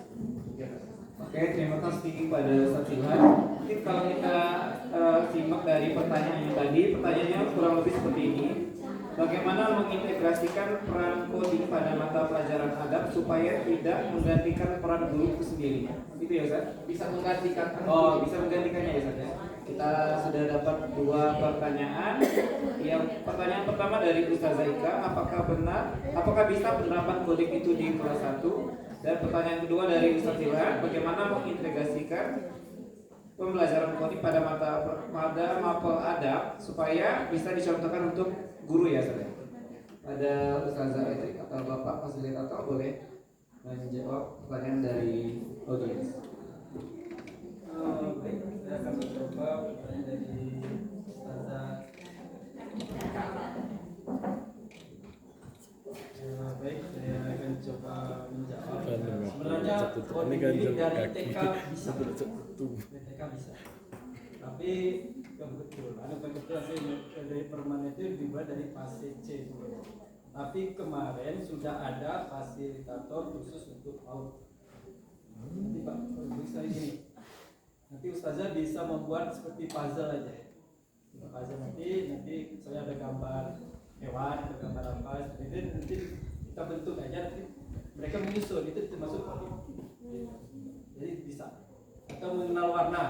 Oke, terima kasih pada Ustaz Ilham. Mungkin kalau kita simak dari pertanyaannya tadi, pertanyaannya kurang lebih seperti ini. Bagaimana mengintegrasikan peran coding pada mata pelajaran adab supaya tidak menggantikan peran guru itu sendiri? Itu ya Ustaz? Bisa menggantikan. Oh, bisa menggantikannya ya Ustaz ya? Kita sudah dapat 2 pertanyaan. Yang pertanyaan pertama dari Ustazah Ika, apakah bisa penerapan coding itu di kelas 1? Dan pertanyaan kedua dari Ustaz Ilham, bagaimana mengintegrasikan pembelajaran coding pada mapel adab supaya bisa dicontohkan untuk guru ya Ustaz. Ada Ustazah Etrik atau Bapak fasilitator boleh menjawab pertanyaan dari audiens. Baik, saya akan mencoba pertanyaan dari Ustazah. Baik, saya akan coba menjawab. Sebenarnya coding ini dari TK bisa. TK bisa. Tapi kebetulan saya dari permanen itu dibuat dari fase C dulu. Tapi kemarin sudah ada fasilitator khusus untuk PAUD. Nanti Pak, bisa ini. Nanti Ustazah bisa membuat seperti puzzle aja. Puzzle nanti saya ada gambar hewan, ada gambar apa, seperti itu nanti kita bentuk aja, nanti mereka menyusun, itu termasuk coding. Jadi bisa. Atau mengenal warna.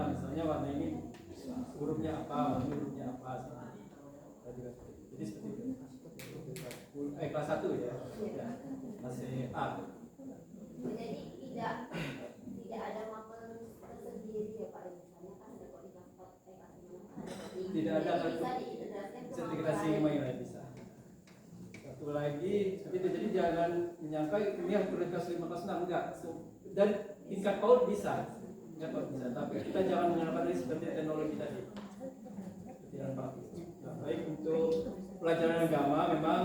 Misalnya warna ini hurufnya apa, hurufnya apa. Jadi seperti itu. Kelas 1 ya. Masih A. Jadi tidak ada mapel tersendiri ya Pak, misalnya kan ada koordinator tidak ada integrasi mainnya bisa. Satu lagi seperti itu, jadi jangan menyangka ini yang prioritas 5 kelas 6 enggak. Dan tingkat PAUD bisa, tapi kita jangan menggunakan seperti teknologi tadi. Tidak praktis. Baik, untuk pelajaran agama memang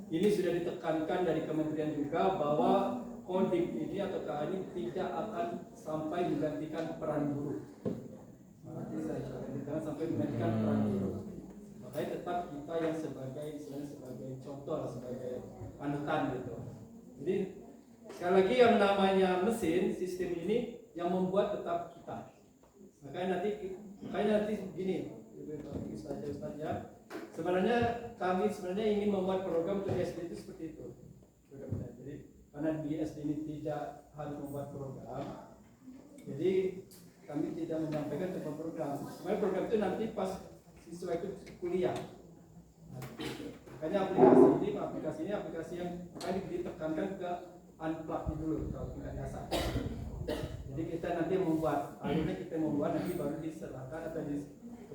ini sudah ditekankan dari kementerian juga bahwa coding ini atau KA ini tidak akan sampai menggantikan peran guru. Nanti saya jangan sampai menggantikan peran guru. Makanya tetap kita yang sebagai contoh, sebagai panutan gitu. Jadi sekali lagi yang namanya mesin sistem ini yang membuat tetap kita. Makanya nanti gini, Ustaz ya. Sebenarnya kami ingin membuat program untuk SD itu seperti itu. Jadi karena di SD ini tidak harus membuat program, jadi kami tidak menyampaikan tentang program. Sebenarnya program itu nanti pas siswa itu kuliah. Makanya aplikasi ini aplikasi yang makanya ditekankan ke unplug dulu kalau tidak dasar. Jadi kita nanti akhirnya kita membuat nanti baru diserahkan atau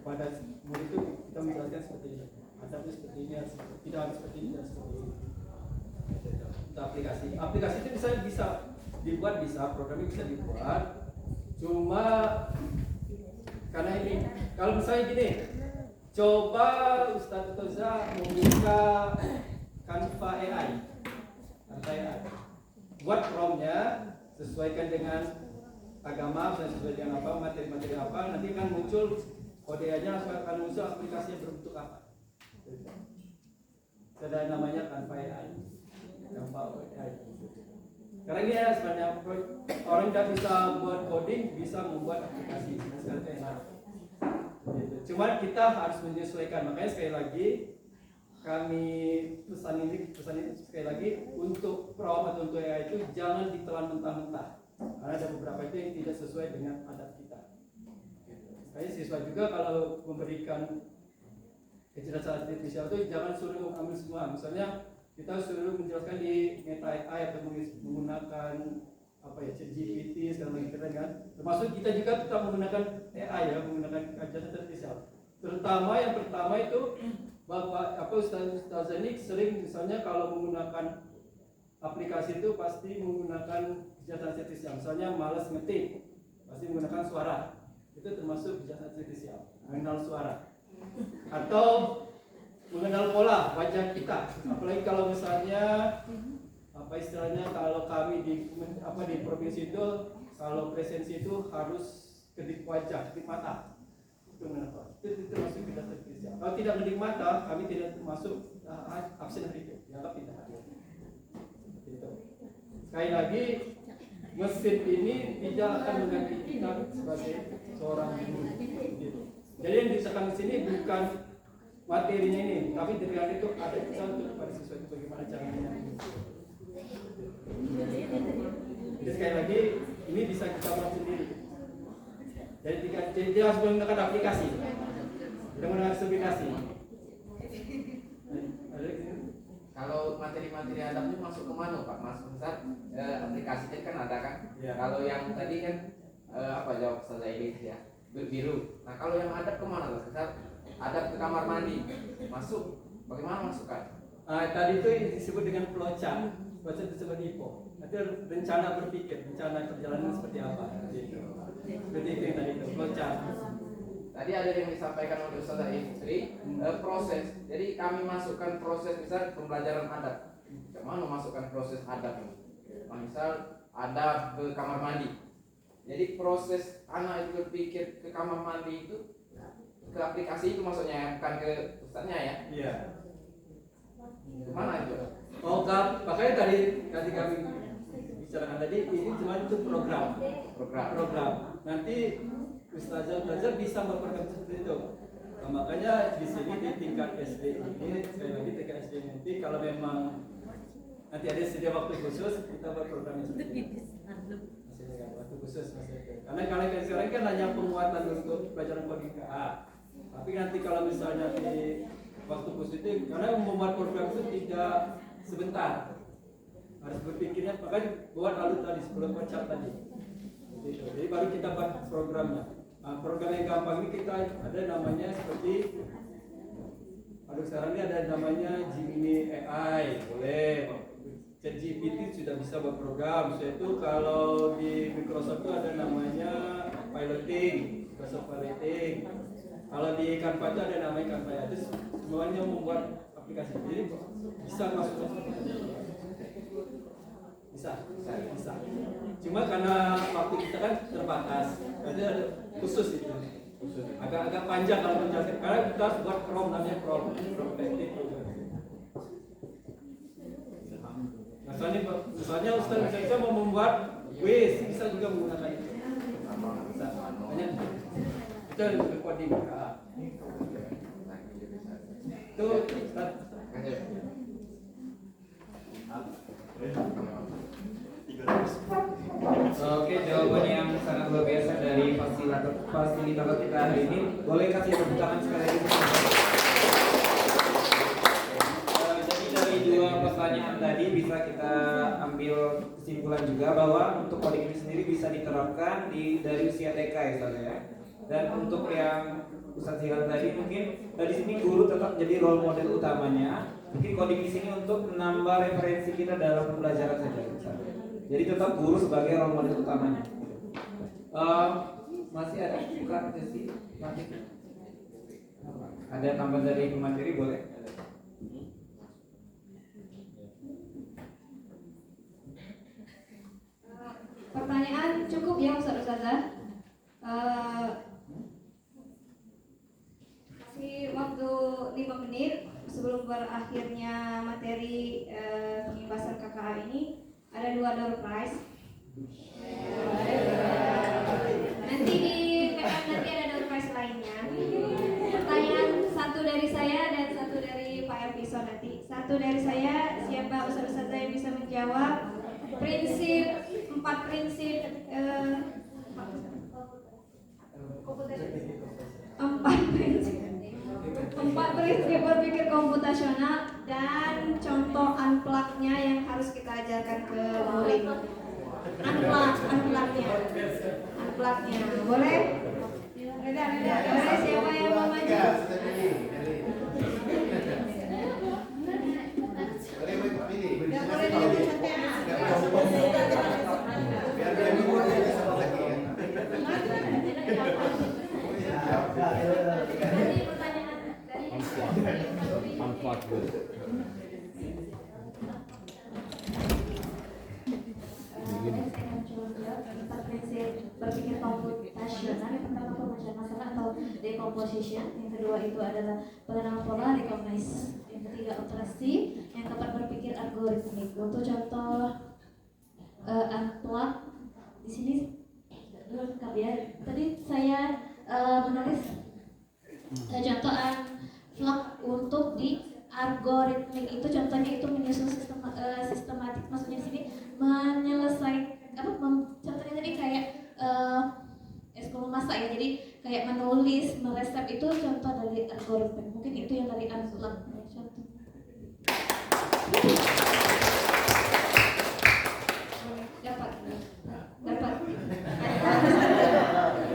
kepada murid itu kita menjelaskan seperti ini. Adabnya seperti ini, tidak harus seperti ini dan seperti ini. Untuk aplikasi itu bisa dibuat, programnya bisa dibuat. Cuma karena ini, kalau misalnya gini, coba Ustaz Toza membuka Canva AI, buat promnya sesuaikan dengan agama dan sesuai dengan apa, materi-materi apa, nanti kan muncul kode aja akan muncul aplikasi yang berbentuk apa. Ada namanya Canva AI. Karena ini ya sebenarnya orang tidak bisa buat coding, bisa membuat aplikasi sekarang enak. Gitu. Cuman kita harus menyesuaikan. Makanya sekali lagi kami pesan ini sekali lagi untuk perawat atau untuk AI itu jangan ditelan mentah-mentah. Karena ada beberapa itu yang tidak sesuai dengan adat kita. Makanya siswa juga kalau memberikan kecerdasan artifisial itu jangan suruh ambil semua. Misalnya kita suruh menjelaskan di Meta AI atau menggunakan apa ya, ChatGPT sekarang lagi keren kan. Termasuk kita juga tetap menggunakan AI ya, menggunakan kecerdasan artifisial. Terutama yang pertama itu bahwa Ustaz ini sering misalnya kalau menggunakan aplikasi itu pasti menggunakan kecerdasan artifisial. Misalnya malas ngetik, pasti menggunakan suara. Itu termasuk kecerdasan artifisial, mengenal suara. Atau mengenal pola wajah kita, apalagi kalau misalnya apa istilahnya, kalau kami di provinsi itu kalau presensi itu harus kedip wajah, kedip mata, itu termasuk kecerdasan artifisial. Kalau tidak kedip mata, kami tidak termasuk absen hari itu, dianggap tidak hadir. Sekali lagi, mesin ini tidak akan mengganti kita sebagai seorang guru. Jadi yang ditekan di sini bukan materinya ini, tapi dengan itu ada contoh kepada siswa itu bagaimana caranya. Jadi sekali lagi ini bisa kita buat sendiri. Jadi tidak harus menggunakan aplikasi, tidak menggunakan aplikasi. Kalau materi-materi adab itu masuk ke mana Pak? Masuk Ustaz, aplikasinya kan ada kan? Ya. Kalau yang tadi kan jawab saya ini ya, biru. Nah kalau yang adab kemana Ustaz? Adab ke kamar mandi, masuk. Bagaimana masukkan? Tadi itu disebut dengan flowchart. Flowchart disebut IPO. Nanti rencana berpikir, rencana perjalanan seperti apa. Gitu. Seperti itu yang tadi itu flowchart. Tadi ada yang disampaikan oleh Ustaz Istri, proses. Jadi kami masukkan proses misal pembelajaran adab. Bagaimana memasukkan proses adab ini? Misal adab ke kamar mandi. Jadi proses anak itu berpikir ke kamar mandi itu ke aplikasi itu maksudnya, bukan ke Ustaznya ya? Iya. Kemana itu? Oh, makanya tadi kami bicarakan tadi ini cuma itu program. Nanti Ustazah bisa memperkecil seperti itu. Nah, makanya di sini di tingkat SD ini sekali lagi tingkat SD nanti kalau memang nanti ada sedia waktu khusus kita buat program seperti itu. Waktu khusus masih. Karena kalau sekarang kan hanya penguatan untuk pelajaran coding KA. Tapi nanti kalau misalnya di waktu khusus itu, karena membuat program itu tidak sebentar, harus berpikirnya, makanya buat lalu tadi sebelum WhatsApp tadi. Jadi baru kita buat programnya. Program yang gampang ini kita ada namanya seperti, sekarang ini ada namanya Gemini AI, boleh. ChatGPT sudah bisa buat program. Itu kalau di Microsoft itu ada namanya Microsoft Piloting. Kalau di Canva itu ada namanya Canva ya. Terus semuanya membuat aplikasi. Jadi bisa masuk bisa. Cuma karena waktu kita kan terbatas, jadi ada khusus itu. Agak panjang kalau menjelaskan. Karena kita harus buat prompt, namanya prompt misalnya Ustaz bisa mau membuat quiz, bisa juga menggunakan itu. Banyak. Itu recording. Itu Oke, jawaban yang sangat luar biasa dari fasilitator kita hari ini. Boleh kasih tepuk tangan sekali lagi. Jadi dari dua pertanyaan tadi bisa kita ambil kesimpulan juga bahwa untuk coding ini sendiri bisa diterapkan dari usia TK ya Ustaz ya. Dan untuk yang Ustaz Hilal tadi mungkin dari sini guru tetap jadi role model utamanya. Mungkin coding di sini untuk menambah referensi kita dalam pembelajaran saja Ustaz. Jadi tetap guru sebagai role model utamanya. Masih ada buka sesi materi? Ada tambahan dari materi boleh? Pertanyaan cukup ya Ustazah. Masih waktu 5 menit sebelum berakhirnya materi pembahasan KKA ini. Ada 2 door prize. Nanti di PM nanti ada door prize lainnya. Pertanyaan 1 dari saya dan 1 dari Pak Elvison nanti. 1 dari saya, siapa ustaz-ustazah yang bisa menjawab 4 prinsip 4 prinsip berpikir komputasional dan contoh unplug-nya yang harus kita ajarkan ke murid. Unplug-nya. Boleh? Boleh, siapa yang mau maju? Nggak boleh diambil sampai berpikir komputasional. Yang pertama pemecahan masalah atau decomposition, yang kedua itu adalah pengenalan pola, recognize, yang ketiga operasi, yang keempat berpikir algoritmik. Untuk contoh unplug di sini lengkap ya. Tadi saya menulis contoh unplug untuk di algoritmik itu contohnya itu menyusun sistematik, maksudnya di sini menyelesaikan contohnya tadi kayak sekolah masak ya, jadi kayak menulis, meresep itu contoh dari algoritmik. Mungkin itu yang dari unplug contoh.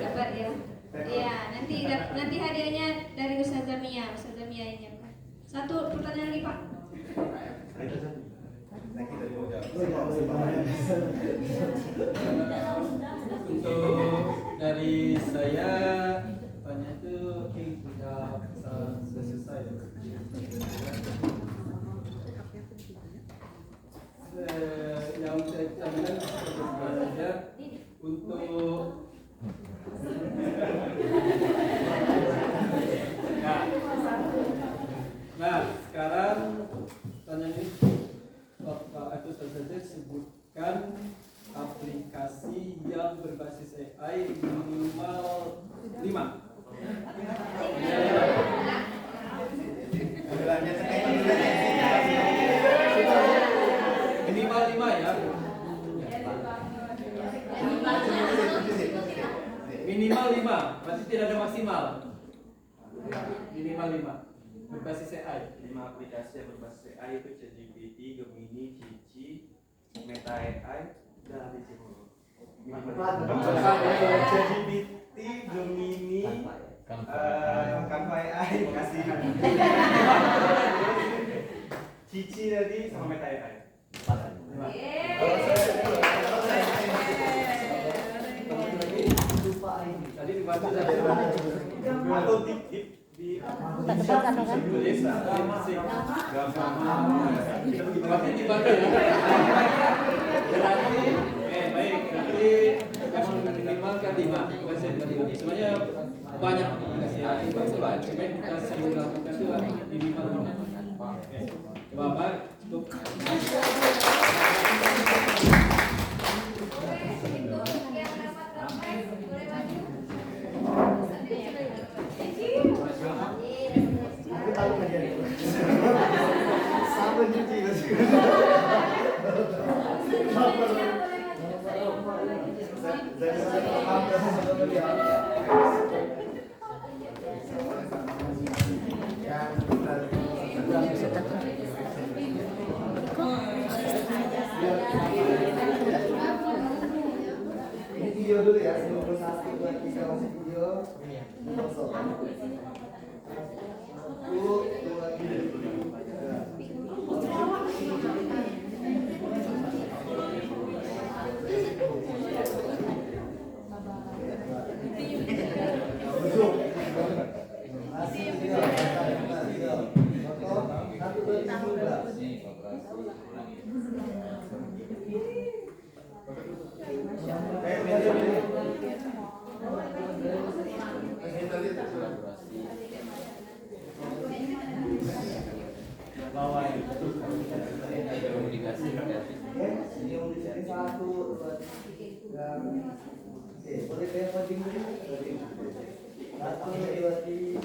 Dapat ya. Iya, nanti hadiahnya dari Ustazah Mia yang nyiapkan. 1 pertanyaan lagi, Pak. Untuk dari saya tanya itu sudah selesai. Yang saya tanyakan sebenarnya untuk nah sekarang tanya ini Bapak itu saja sebutkan aplikasi yang berbasis AI minimal 5. Minimal 5 ya. Minimal 5, berarti tidak ada maksimal. Minimal 5 berbasis AI. 5 aplikasi yang berbasis AI itu ChatGPT, Gemini, Cici, Meta AI, dan di sini. ChatGPT, Gemini, Canva AI, kasih. Cici tadi sama Meta AI. Tadi dibantu atau tip di tapi dibantu ya. Baik, nanti minimal kan 5%. Sebenarnya banyak aplikasi ya. Cuma kita sering lakukan itu minimal 5. Bapak cukup. Video dulu ya, 21, 23 masih video. Kosong. komunikasi kreatif. Oke, ini yang di sini 1, 2, 3. Oke, boleh kayak coding dulu. 1, 2, 3.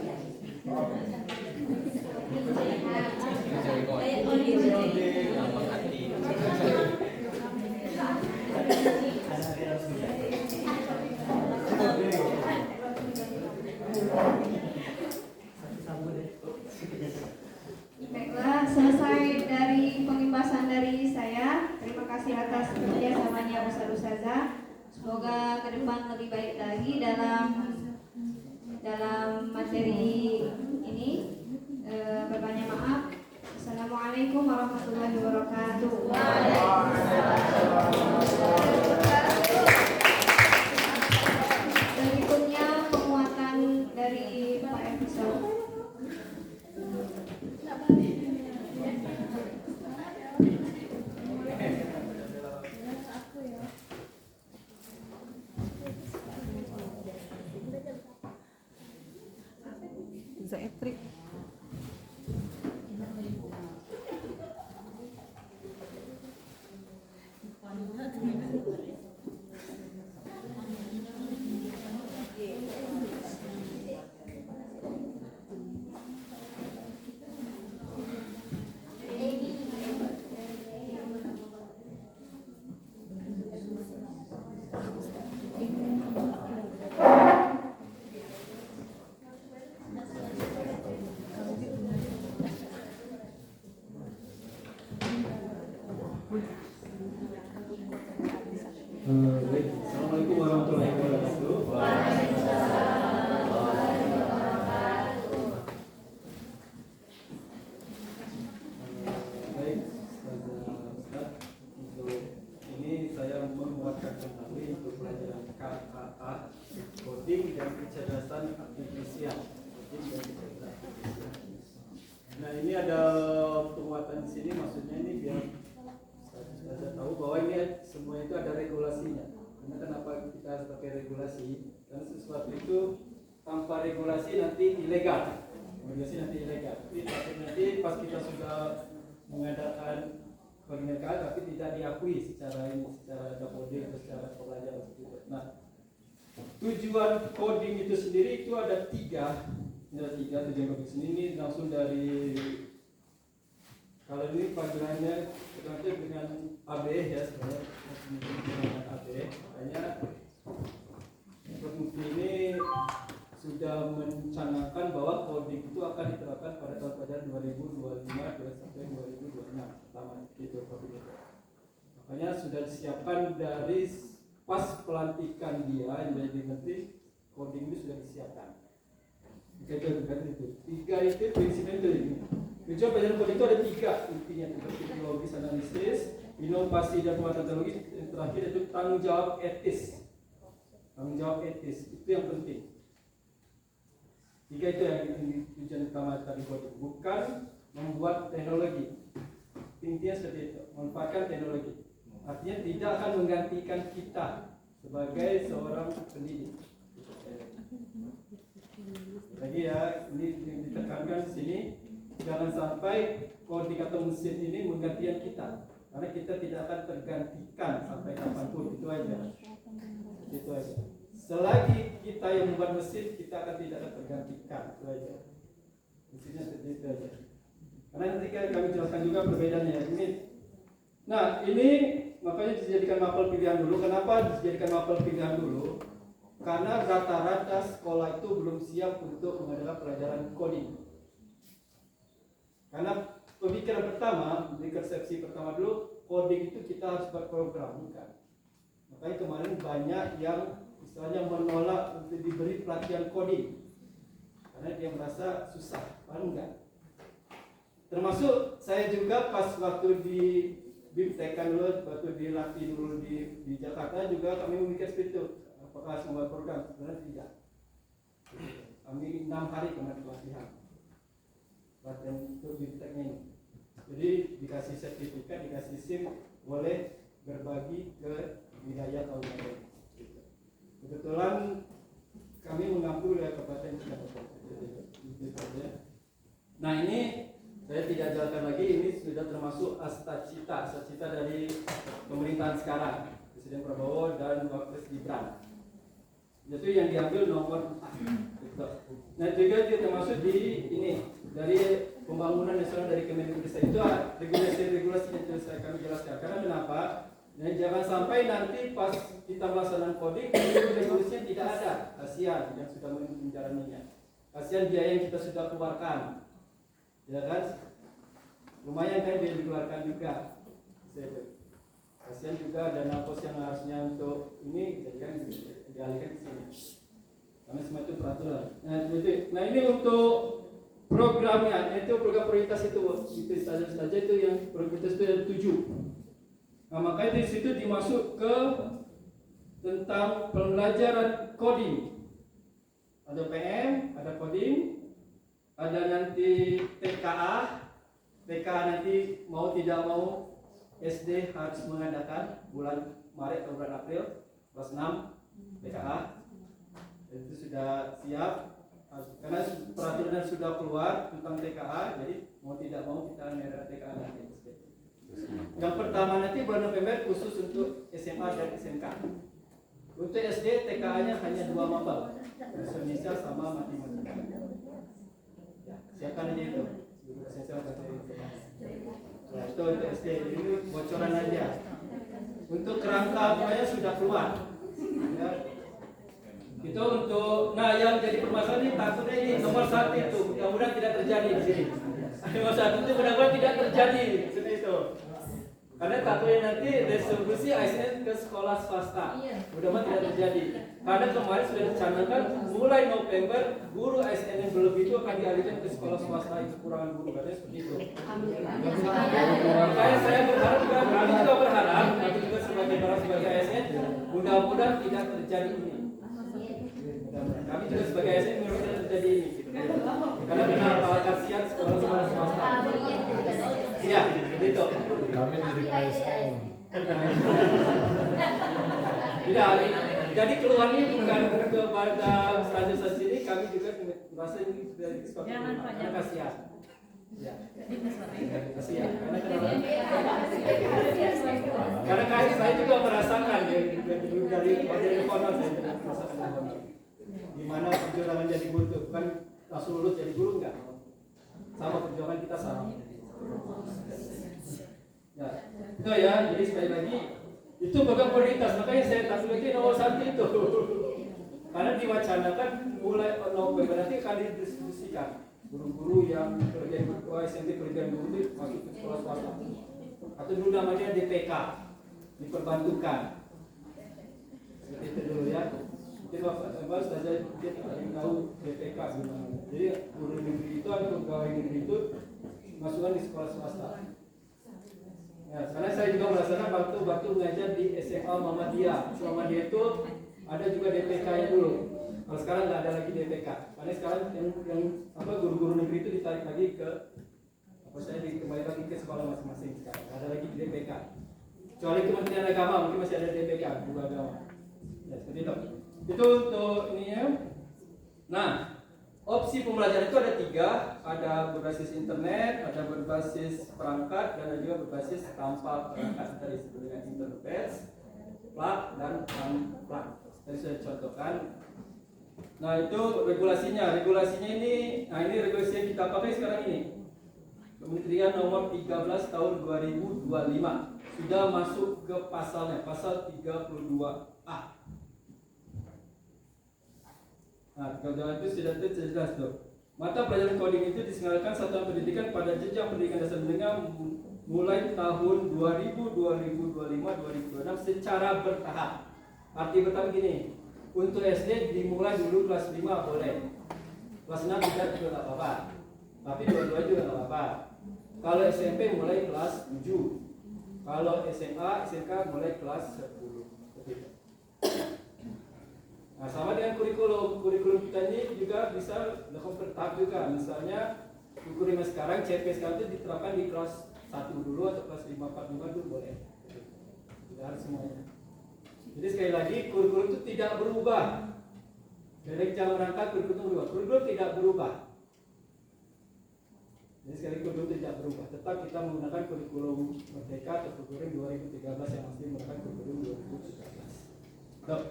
Baiklah, selesai dari pembahasan dari saya. Terima kasih atas kerjasamanya Ustazah. Semoga ke depan lebih baik lagi dalam materi ini. Berbanyak maaf. Assalamualaikum warahmatullahi wabarakatuh. Berikutnya penguatan dari Pak Episode. Zaitri. Baik, Assalamualaikum warahmatullahi wabarakatuh. Baik, Ustaz, untuk ini saya membuatkan kembali untuk pelajaran KAA, coding dan kecerdasan artifisial. Nah, ini ada penguatan di sini, maksudnya ini biar Ustaz tahu bahwa ini semua itu ada regulasinya. Karena kenapa kita harus pakai regulasi? Karena sesuatu itu tanpa regulasi nanti ilegal. Regulasi nanti ilegal. Nanti pas kita sudah mengadakan coding tapi tidak diakui secara ada coding atau secara pelajaran seperti itu. Nah, tujuan coding itu sendiri itu ada tiga tujuan coding sini. Ini langsung dari, kalau ini panggilannya terkait dengan AB ya sebenarnya dengan AB. Makanya Bukti ini sudah mencanangkan bahwa coding itu akan diterapkan pada tahun pelajaran 2025 sampai 2026 pertama itu coding itu. Makanya sudah disiapkan dari pas pelantikan dia menjadi menteri, coding ini sudah disiapkan. Itu tiga itu prinsipnya itu ini. Tujuan pelajaran coding itu ada tiga intinya, teknologis analisis, inovasi dan penguatan teknologi, yang terakhir itu tanggung jawab etis. Tanggung jawab etis itu yang penting. Tiga itu yang tujuan utama tadi coding, bukan membuat teknologi. Intinya seperti itu, memanfaatkan teknologi. Artinya tidak akan menggantikan kita sebagai seorang pendidik. Lagi ya, ini ditekankan di sini, jangan sampai coding atau mesin ini menggantikan kita, karena kita tidak akan tergantikan sampai kapanpun. Itu aja. Itu aja. Selagi kita yang membuat mesin, kita akan tidak akan tergantikan. Itu aja. Mesinnya seperti itu aja. Karena nanti kami jelaskan juga perbedaannya. Ini, nah ini makanya dijadikan mapel pilihan dulu. Kenapa dijadikan mapel pilihan dulu? Karena rata-rata sekolah itu belum siap untuk mengadakan pelajaran coding. Karena pemikiran pertama, di konsepsi pertama dulu, coding itu kita harus berprogram, bukan? Makanya kemarin banyak yang istilahnya menolak untuk diberi pelatihan coding, karena dia merasa susah, paham enggak? Termasuk saya juga pas waktu di BIMTEK dulu, waktu dilatih dulu di Jakarta juga kami memikir seperti itu. Apakah semua program? Sebenarnya tidak. Kami 6 hari kemarin pelatihan untuk BIMTEK ini. Jadi dikasih sertifikat, dikasih SIM, boleh berbagi ke wilayah kabupaten. Kebetulan kami mengampu wilayah kabupaten Jakarta. Nah ini saya tidak jalankan lagi, ini sudah termasuk termasuk Astacita dari pemerintahan sekarang, Presiden Prabowo dan Wakil Gibran. Itu yang diambil nomor 4. Gitu. Nah juga termasuk di ini dari pembangunan nasional dari Kemendikbud itu regulasi-regulasi yang kami jelaskan. Karena kenapa? Nah, jangan sampai nanti pas kita melaksanakan coding regulasinya tidak ada. Kasihan yang sudah menjalaninya. Kasihan biaya yang kita sudah keluarkan. Ya kan? Lumayan kan dia dikeluarkan juga. Kasihan juga dana pos yang harusnya untuk ini kan dialihkan ke sini. Karena semua itu peraturan. Nah ini untuk programnya, itu program prioritas itu saja itu yang prioritas itu yang 7. Nah makanya di situ dimasuk ke tentang pembelajaran coding. Ada PM, ada coding, ada nanti TKA nanti mau tidak mau SD harus mengadakan bulan Maret atau bulan April kelas 6 TKA. Itu sudah siap karena peraturan sudah keluar tentang TKA, jadi mau tidak mau kita mengadakan TKA nanti. Yang pertama nanti bulan November khusus untuk SMA dan SMK. Untuk SD TKA-nya hanya 2 mapel, bahasa Indonesia sama matematika. Ya, siapkan aja itu. Ya, itu untuk SD ini bocoran aja. Untuk kerangka pokoknya sudah keluar. Ya. Itu untuk, nah yang jadi permasalahan ini takutnya ini nomor 1 itu mudah-mudahan tidak terjadi di sini. Nomor 1 itu mudah-mudahan tidak terjadi seperti itu. Karena takutnya nanti resolusi ASN ke sekolah swasta. Mudah-mudahan tidak terjadi. Karena kemarin sudah dicanangkan mulai November guru ASN yang berlebih itu akan dialihkan ke sekolah swasta itu kekurangan guru, katanya seperti itu. Makanya saya berharap kami juga berharap kami juga sebagai ASN mudah-mudahan tidak terjadi ini. Kami juga sebagai ASN mudah-mudahan tidak terjadi ini. Karena kenapa kasihan sekolah swasta. Iya, begitu. Kami jadi ASN. Tidak, jadi keluarnya bukan kepada stasiun ini, kami juga merasa ini dari karena kasihan. Ya. Kasihan. Karena saya juga merasakan dari honor saya merasakan gimana perjuangan jadi guru itu kan langsung lulus jadi guru enggak? Sama perjuangan kita sama. Ya, itu ya, jadi sekali lagi itu program prioritas, makanya saya takut lagi nomor 1 itu. Karena diwacanakan mulai November nanti akan didistribusikan guru-guru yang kerja SMP kerja guru itu masuk ke sekolah swasta. Atau dulu namanya DPK, diperbantukan. Seperti itu dulu ya. Jadi Bapak saja dia tahu DPK gimana. Jadi guru negeri itu atau pegawai negeri itu masukkan di sekolah swasta. Ya, karena saya juga merasakan waktu mengajar di SMA Muhammadiyah. Selama dia itu ada juga DPK-nya dulu. Kalau sekarang nggak ada lagi DPK. Karena sekarang yang guru-guru negeri itu ditarik lagi ke kembali lagi ke sekolah masing-masing sekarang. Nggak ada lagi DPK. Kecuali Kementerian Agama mungkin masih ada DPK, guru agama. Ya, seperti itu. Itu untuk ini ya. Nah, opsi pembelajaran itu ada 3, ada berbasis internet, ada berbasis perangkat, dan ada juga berbasis tanpa perangkat tadi disebut dengan interface, plug dan unplug. Tadi sudah dicontohkan. Nah itu regulasinya ini, nah ini regulasi yang kita pakai sekarang ini. Kementerian nomor 13 tahun 2025 sudah masuk ke pasalnya, pasal 32A. Nah, kalau itu sudah jelas tuh. Mata pelajaran coding itu diselenggarakan satuan pendidikan pada jenjang pendidikan dasar menengah mulai tahun 2000, 2025, 2026 secara bertahap. Arti bertahap gini. Untuk SD dimulai dulu kelas 5 boleh. Kelas 6 juga enggak apa-apa. Tapi dua-dua juga enggak apa-apa. Kalau SMP mulai kelas 7. Kalau SMA, SMK mulai kelas 10. Begitu. Nah, sama dengan kurikulum kita ini juga bisa dilakukan bertahap juga. Misalnya kurikulum sekarang CP sekarang itu diterapkan di kelas 1 dulu atau kelas 5, 4, 5 dulu boleh. Tidak harus semuanya. Jadi sekali lagi kurikulum itu tidak berubah. Jadi jangan merangkak kurikulum berubah. Kurikulum tidak berubah. Jadi sekali kurikulum tidak berubah, tetap kita menggunakan kurikulum Merdeka atau kurikulum 2013 yang masih menggunakan kurikulum 2017. Tuh.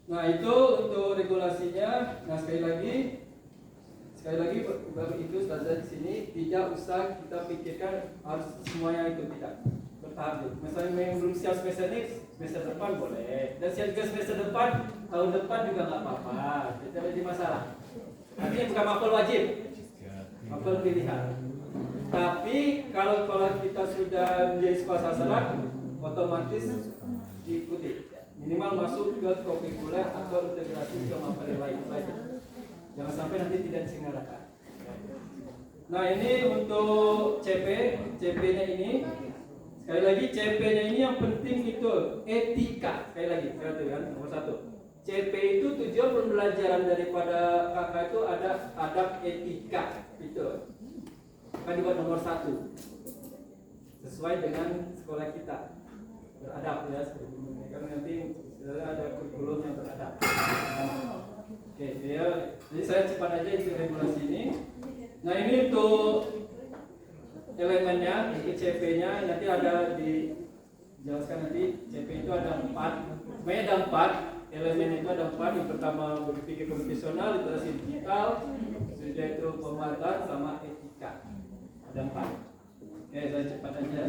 Nah itu untuk regulasinya. Nah sekali lagi baru itu Ustazah di sini tidak usah kita pikirkan harus semuanya itu, tidak, bertahap dulu. Misalnya yang belum siap semester ini, semester depan boleh, dan siap juga semester depan, tahun depan juga nggak apa-apa, tidak ada masalah. Artinya bukan mapel wajib, mapel pilihan. Tapi kalau kita sudah menjadi sekolah sasaran, otomatis diikuti, minimal masuk ke kurikuler atau integrasi ke mapel lain. Jangan sampai nanti tidak disenggarakan. Nah ini untuk CP-nya ini. Sekali lagi CP-nya ini yang penting itu etika. Sekali lagi, perhatikan nomor 1. CP itu tujuan pembelajaran daripada kakak itu ada adab etika itu. Akan dibuat nomor 1. Sesuai dengan sekolah kita. Beradab ya, seperti ini. Karena nanti ada kurikulum yang beradab. Oke, jadi saya cepat aja isi regulasi ini. Nah ini untuk elemennya, untuk CP-nya nanti ada dijelaskan nanti. CP itu ada 4, sebenarnya ada 4 elemen, itu ada 4. Yang pertama berpikir profesional, literasi digital, sudah itu pemantauan sama etika. Ada 4. Oke, saya cepat aja.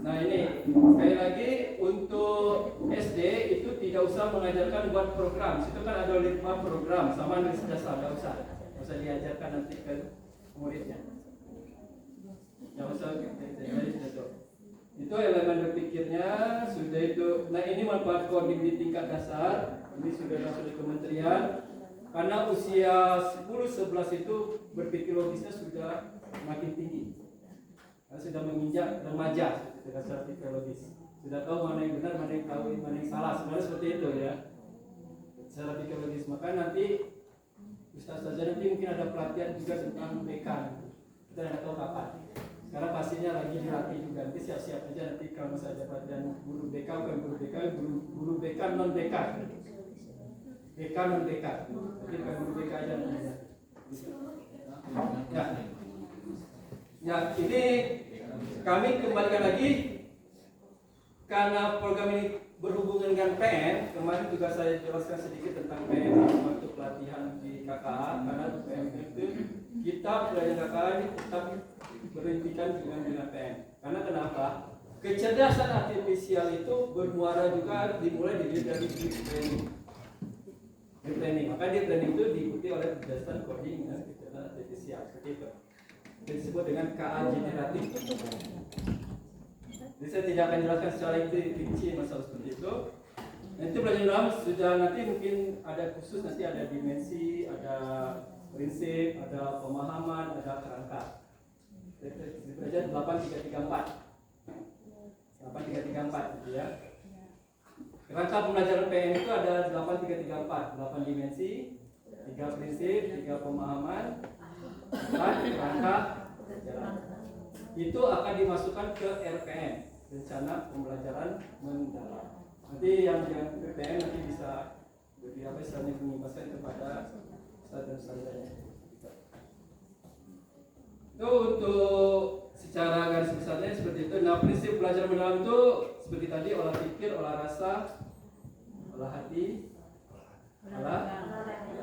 Nah ini sekali lagi untuk SD itu tidak usah mengajarkan buat program. Situ kan ada 5 program sama nulis dasar, tidak usah diajarkan nanti ke muridnya. Tidak usah itu elemen berpikirnya sudah itu. Nah ini manfaat coding di tingkat dasar ini sudah masuk di kementerian. Karena usia 10-11 itu berpikir logisnya sudah makin tinggi. Sudah menginjak remaja secara psikologis, sudah tahu mana yang benar, mana yang tahu, mana yang salah, sebenarnya seperti itu ya, secara psikologis. Maka nanti Ustaz saja nanti mungkin ada pelatihan juga tentang BK, kita tidak tahu kapan. Sekarang pastinya lagi dilatih juga, nanti siap-siap aja nanti kalau saya ada pelatihan guru BK, bukan guru BK, guru BK non BK, BK non BK, jadi bukan guru BK aja nanti. Ya, ini kami kembalikan lagi karena program ini berhubungan dengan PN. Kemarin juga saya jelaskan sedikit tentang PN untuk pelatihan di KKA. Karena PN itu kita pelajaran KKA ini tetap berhentikan dengan PN. Karena kenapa? Kecerdasan artifisial itu bermuara juga dimulai dari deep learning. Maka deep learning itu diikuti oleh kecerdasan coding dan kecerdasan artifisial seperti itu. Disebut dengan KA generatif. Jadi saya tidak akan jelaskan secara rinci masalah seperti itu. Nanti pelajaran dalam sudah nanti mungkin ada khusus, nanti ada dimensi, ada prinsip, ada pemahaman, ada kerangka. Belajar 8334. 8334 gitu ya. Kerangka pembelajaran PN itu ada 8334, 8 dimensi, 3 prinsip, 3 pemahaman, dan kerangka pembelajaran. Itu akan dimasukkan ke RPM, rencana pembelajaran mendalam. Nanti yang PPM nanti bisa misalnya mengimbaskan kepada ustaz dan ustazahnya. Itu untuk secara garis besarnya seperti itu. Nah, prinsip belajar mendalam itu seperti tadi: olah pikir, olah rasa, olah hati, olah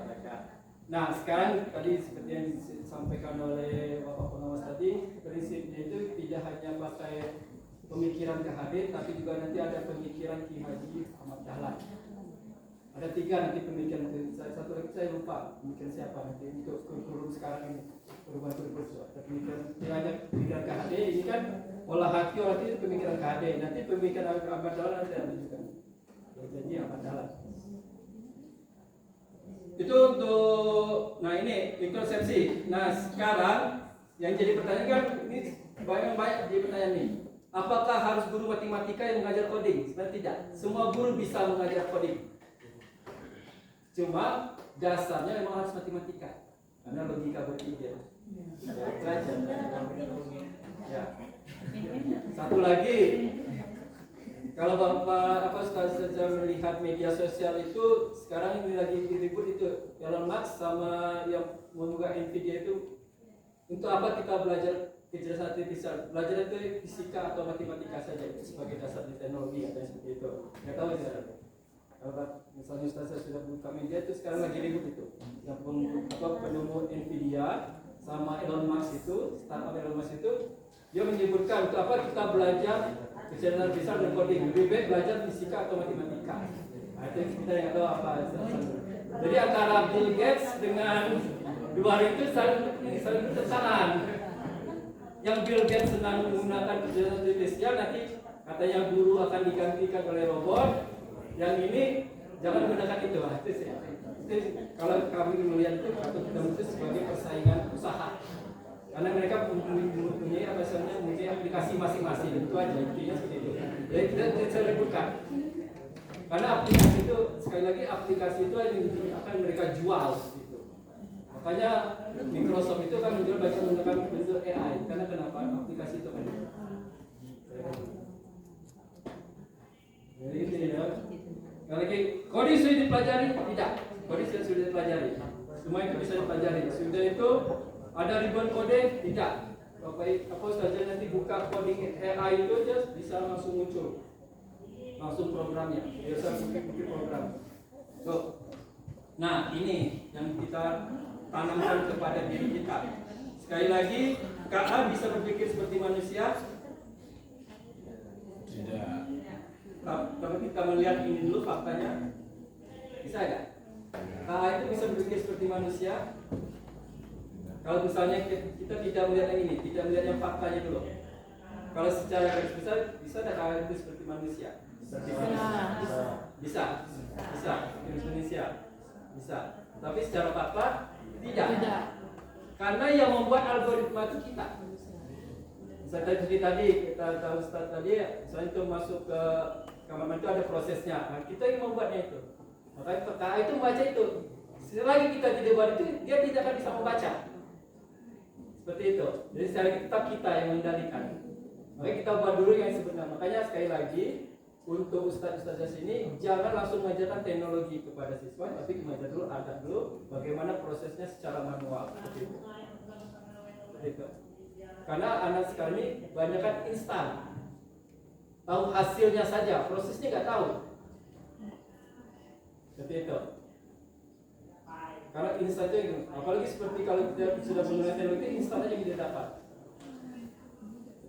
mereka. Nah, sekarang tadi seperti yang disampaikan oleh Bapak Pengawas tadi, prinsipnya itu tidak hanya pakai pemikiran KHD, tapi juga nanti ada pemikiran Ki Haji Ahmad Dahlan. Ada 3 nanti pemikiran itu. Satu lagi saya lupa pemikiran siapa nanti untuk kurikulum sekarang ini, perubahan kurikulum. Ada pemikiran KHD ini kan olah hati itu pemikiran KHD. Nanti pemikiran Ahmad Dahlan nanti ada juga. Jadi Ahmad Dahlan. Itu untuk, nah ini konsepsi. Nah sekarang yang jadi pertanyaan kan ini banyak jadi pertanyaan nih. Apakah harus guru matematika yang mengajar coding? Sebenarnya tidak. Semua guru bisa mengajar coding. Cuma dasarnya memang harus matematika karena logika berpikir. Ya. Satu lagi, Kalau Bapak Ustaz saja melihat media sosial itu sekarang ini lagi ribut itu Elon Musk sama yang membuka Nvidia itu, untuk apa kita belajar kecerdasan artifisial? Belajar itu fisika atau matematika saja itu sebagai dasar di teknologi atau seperti itu. Nggak tahu ya. Kalau misalnya Ustaz sudah buka media itu sekarang lagi ribut itu. Yang penemu Nvidia sama Elon Musk itu, startup Elon Musk itu, dia menyebutkan untuk apa kita belajar kecerdasan artifisial dan coding, lebih baik belajar fisika atau matematika. Nah, itu kita yang tahu apa. Jadi antara Bill Gates dengan dua hari itu saling bertentangan. Yang Bill Gates senang menggunakan kecerdasan artifisial, nanti katanya guru akan digantikan oleh robot. Yang ini jangan menggunakan itu. Itu kalau kami melihat itu atau kita melihat sebagai persaingan usaha. Karena mereka mempunyai aplikasi masing-masing, itu aja intinya seperti itu. Jadi tidak saya ributkan. Karena aplikasi itu sekali lagi aplikasi itu yang akan mereka jual gitu. Makanya Microsoft itu kan menjual banyak menggunakan bentuk AI. Karena kenapa? Aplikasi itu kan. Jadi ini ya. Sekali lagi, kode sudah dipelajari? Tidak. Kode sudah dipelajari. Semua itu bisa dipelajari. Sudah itu ada ribuan kode? Tidak. Apa saja nanti buka coding AI itu aja bisa langsung muncul, langsung programnya. Biasa bikin program. So, nah ini yang kita tanamkan kepada diri kita. Sekali lagi, KA bisa berpikir seperti manusia? Tidak. Kalau kita melihat ini dulu faktanya, bisa nggak? KA itu bisa berpikir seperti manusia? Kalau misalnya kita tidak melihat yang ini, tidak melihat yang faktanya dulu. Kalau secara garis besar bisa ada KA itu seperti manusia? Bisa. Garis manusia. Bisa. Tapi secara fakta tidak. Karena yang membuat algoritma itu kita. Misalnya tadi kita tahu Ustaz tadi, misalnya itu masuk ke kamar itu ada prosesnya. Nah, kita yang membuatnya itu. Makanya KA itu membaca itu. Selagi kita tidak buat itu, dia tidak akan bisa membaca. Seperti itu. Jadi secara tetap kita yang mengendalikan. Makanya kita buat dulu yang sebenarnya. Makanya sekali lagi untuk ustaz-ustazah sini jangan langsung mengajarkan teknologi kepada siswa, tapi mengajar dulu adat dulu bagaimana prosesnya secara manual. Seperti itu. Seperti itu. Karena anak sekarang ini banyak kan instan. Tahu hasilnya saja, prosesnya nggak tahu. Seperti itu. Karena instan itu, apalagi seperti kalau kita sudah menggunakan teknologi, instan aja kita dapat.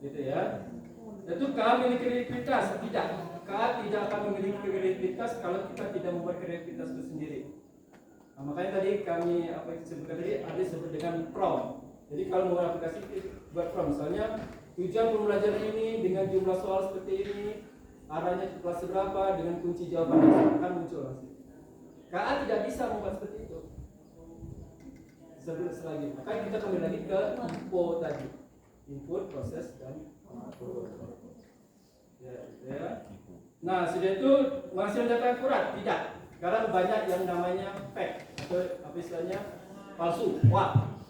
Gitu ya. Itu KA memiliki kreativitas? Tidak. KA tidak akan memiliki kreativitas kalau kita tidak membuat kreativitas itu sendiri. Nah, makanya tadi kami sebutkan tadi ada disebut dengan prompt. Jadi kalau mau aplikasi buat prompt, misalnya tujuan pembelajaran ini dengan jumlah soal seperti ini, arahnya ke kelas berapa dengan kunci jawaban akan muncul langsung. KA tidak bisa membuat seperti itu. Selagi, maka kita kembali lagi ke info tadi, input, proses dan output. Ya. Nah, sudah itu masih data akurat? Tidak. Sekarang banyak yang namanya fake atau apa istilahnya palsu. Wah,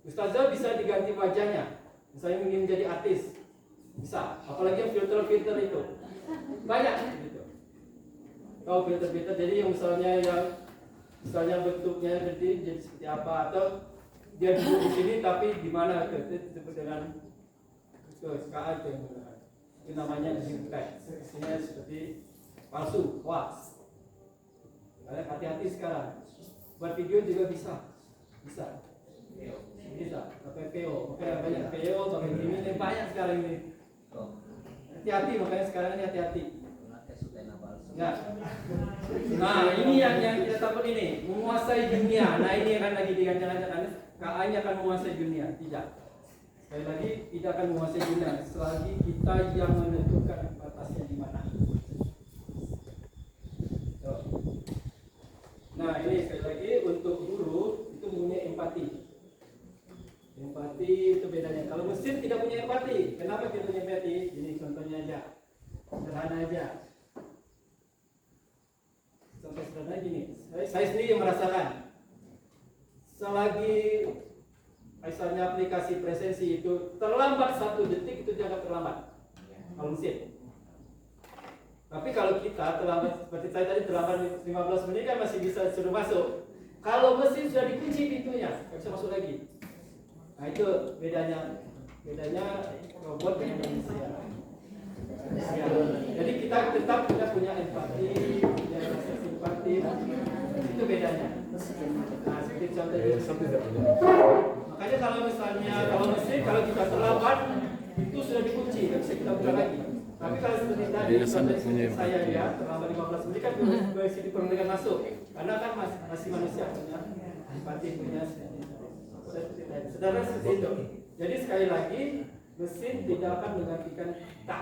ustazah bisa diganti wajahnya. Misalnya ingin menjadi artis, bisa. Apalagi yang filter itu banyak. Gitu. Tahu filter? Jadi yang misalnya bentuknya jadi seperti apa, atau dia duduk di sini tapi di mana itu disebut dengan KA itu yang menggunakan. Itu namanya fake. Isinya seperti palsu, hoax. Kalian hati-hati sekarang. Buat video juga bisa. Pakai PO, banyak PO, pakai ini banyak sekarang ini. Hati-hati, makanya sekarang ini hati-hati. Ya. Nah, ini yang kita takut ini, menguasai dunia. Nah, ini akan lagi diganjal-ganjal. KA ini akan menguasai dunia. Tidak. Sekali lagi, tidak akan menguasai dunia selagi kita yang menentukan batasnya di mana. Nah, ini sekali lagi untuk guru itu punya empati. Empati itu bedanya. Kalau mesin tidak punya empati. Kenapa tidak punya empati? Ini contohnya aja. Sederhana aja. Sampai sederhana gini, saya sendiri yang merasakan selagi misalnya aplikasi presensi itu terlambat 1 detik itu dianggap terlambat. kalau mesin. Tapi kalau kita terlambat, seperti saya tadi terlambat 15 menit kan masih bisa suruh masuk. Kalau mesin sudah dikunci pintunya, nggak bisa masuk lagi. Nah itu bedanya robot dengan manusia. Jadi kita tetap punya empati, punya rasa simpati, itu bedanya. Nah seperti contohnya. Makanya kalau misalnya kalau kita terlambat, itu sudah dikunci, nggak bisa kita buka lagi. Tapi kalau seperti tadi, saya ya terlambat 15 menit kan masih diperbolehkan masuk, karena kan masih manusia punya empati, punya sederhana seperti itu. Jadi sekali lagi mesin tidak akan menggantikan kita.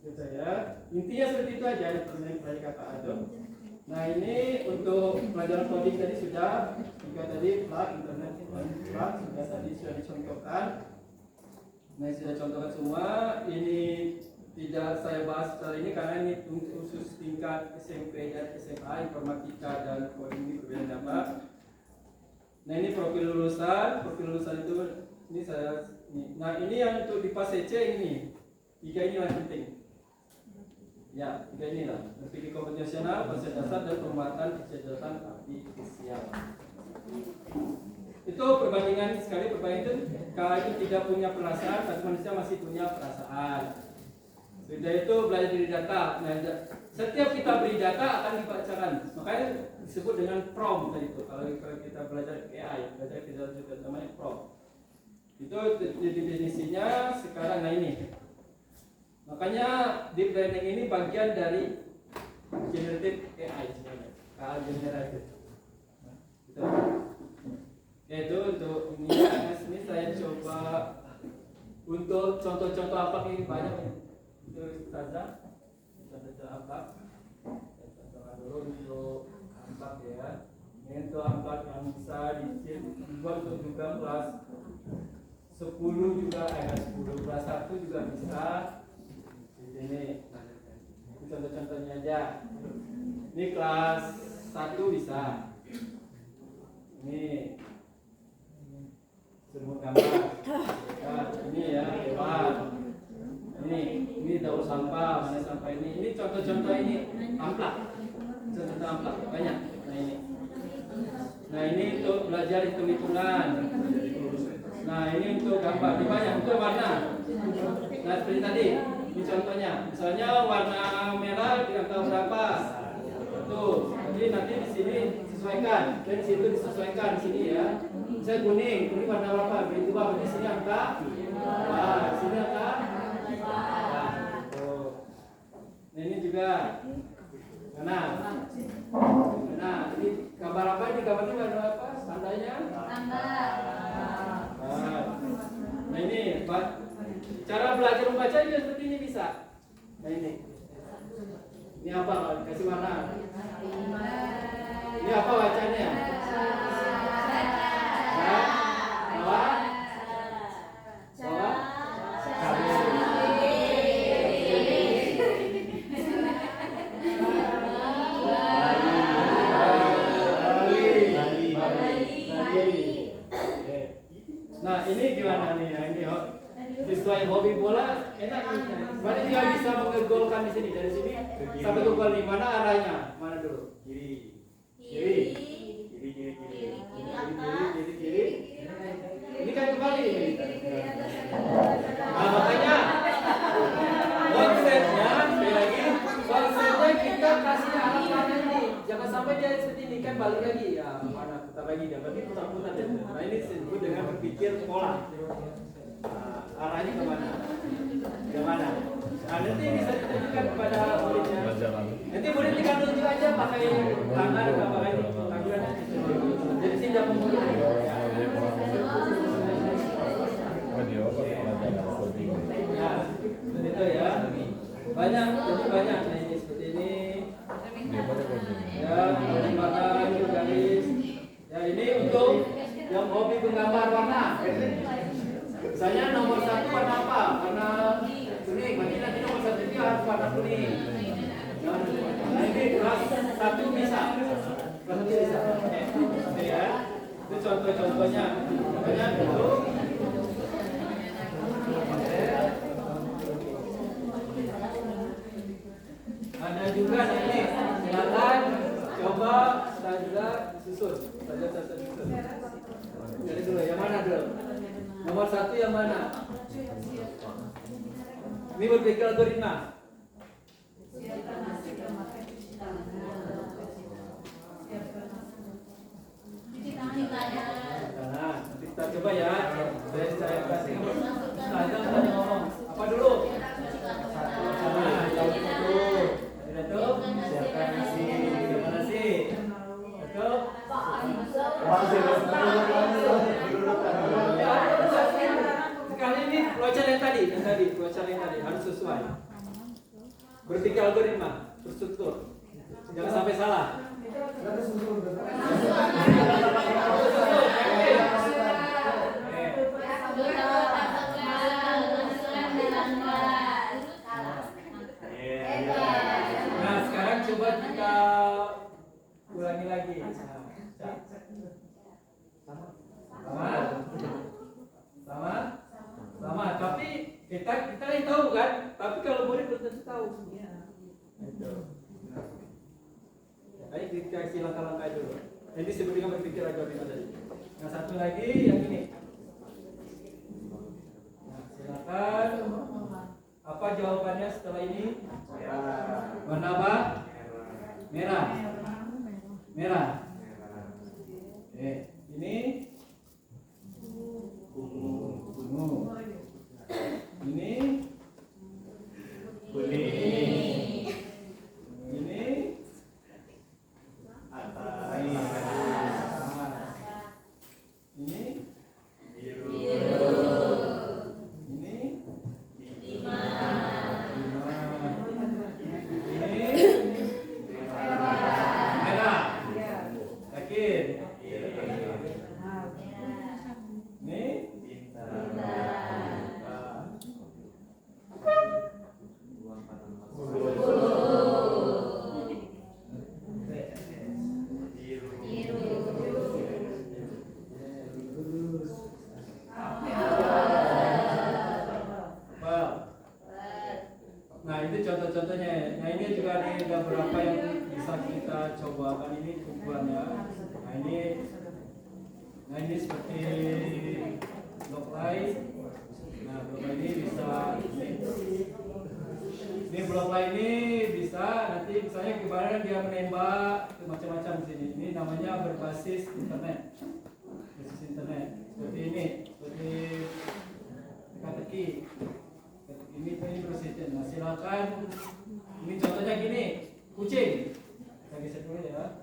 Gitu ya. Intinya seperti itu aja dari kata Adam. Nah ini untuk pelajaran coding tadi sudah, juga tadi plug internet plug sudah dicontohkan. Nah sudah contohkan semua. Ini tidak saya bahas kali ini karena ini khusus tingkat SMP dan SMA, informatika dan coding ini berbeda dapat. Nah ini profil lulusan itu ini saya ini. Nah ini yang untuk di PAS CC ini 3 ini yang penting. Ya, 3 inilah. Berpikir komputasional, konsep dasar dan penguatan kecerdasan artifisial. Itu perbandingan sekali perbandingan itu kalau itu tidak punya perasaan, tapi manusia masih punya perasaan. Sudah itu belajar dari data. Nah, setiap kita beri data akan dibacakan. Makanya disebut dengan prompt itu. Kalau kita belajar AI, belajar kita juga namanya prompt. Itu definisinya sekarang. Nah ini. Makanya deep learning ini bagian dari generative AI sebenarnya. KA generative. Gitu. Itu untuk ini saya coba untuk contoh-contoh apa ini banyak ya. Itu saja contoh apa? Contohkan dulu untuk amplak ya. Ini untuk amplak yang bisa dibuat untuk juga kelas 10 juga 10 kelas 1 juga bisa. Ini contoh-contohnya aja. Ini kelas 1 bisa. Ini semua gambar. Nah, ini ya hewan. Ini daur sampah, mana sampah ini. Ini contoh-contoh ini amplak. Contoh amplak banyak. Nah ini untuk belajar hitung-hitungan. Nah ini untuk gambar. Ini banyak untuk warna. Nah seperti tadi. Ini contohnya, misalnya warna merah di angka berapa? Tuh, jadi nanti di sini sesuaikan, dan di situ disesuaikan di sini ya. Misalnya kuning, ini warna berapa? Begitu bang, di sini angka. Nah, di sini angka. Nah, ini juga. Nah, ini gambar apa? Ini gambarnya warna apa? Tandanya? Nah, ini cara belajar membaca juga seperti ini bisa. Nah ini apa? Kasih warna. Ini apa bacanya? Bawah. Nah ini gimana nih? Nah, ini sesuai hobi bola enak nih. Berarti dia bisa mengegolkan di sini dari sini sampai ke gol nih. Mana arahnya? Mana dulu? Kiri. Ini kan kembali. Nah, makanya konsepnya kita kasih arah mana ini. Jangan sampai dia seperti ini kan balik lagi ya. Mana putar lagi dia. Berarti putar-putar dia. Nah ini disebut dengan berpikir pola. Arahnya kemana? Kemana? Nah, nanti bisa ditunjukkan kepada muridnya. Nanti murid tinggal tunjuk aja pakai tangan atau pakai tangan. Jadi tidak membunuh. Ya, seperti itu ya. Banyak, jadi banyak. Nah ini seperti ini. Ya, warna ini garis. Ya ini untuk yang hobi menggambar warna. Misalnya nomor 1 warna apa? Warna kuning. Berarti nanti nomor 1 itu harus warna kuning. Nah ini kelas 1 bisa. Kelas 1 bisa. Oke ya. Itu contoh-contohnya. Makanya dulu. Nomor 1 yang mana? Ini berpikir algoritma. Nah, nanti kita coba ya. Saya kasih ngomong. Apa dulu? Siapkan nasi. Siapkan nasi. Betul? Sekali ini pelajar yang tadi harus sesuai. Berpikir algoritma, terstruktur. Jangan sampai salah. Nah, sekarang coba kita ulangi lagi. Sama. Tapi kita yang tahu kan. Tapi kalau murid belum tentu tahu. Baik, kita kasih langkah-langkah dulu. Ini sebelumnya berpikir algoritma tadi. Yang satu lagi yang ini. Nah, silakan. Apa jawabannya setelah ini? Warna apa? Merah. Ini ungu. Ini kuning. Ini atas. Ini biru. Ini merah. Yakin? Ini nah itu contoh-contohnya. Nah ini juga ada beberapa yang bisa kita coba. Kan ini ukurannya. Nah ini seperti block light. Nah block light ini bisa. Ini block light ini bisa nanti misalnya gimana dia menembak macam-macam di sini. Ini namanya berbasis internet. Seperti ini, seperti teka-teki. Ini precision. Nah, silakan. Ini contohnya gini, kucing. Kita geser dulu ya.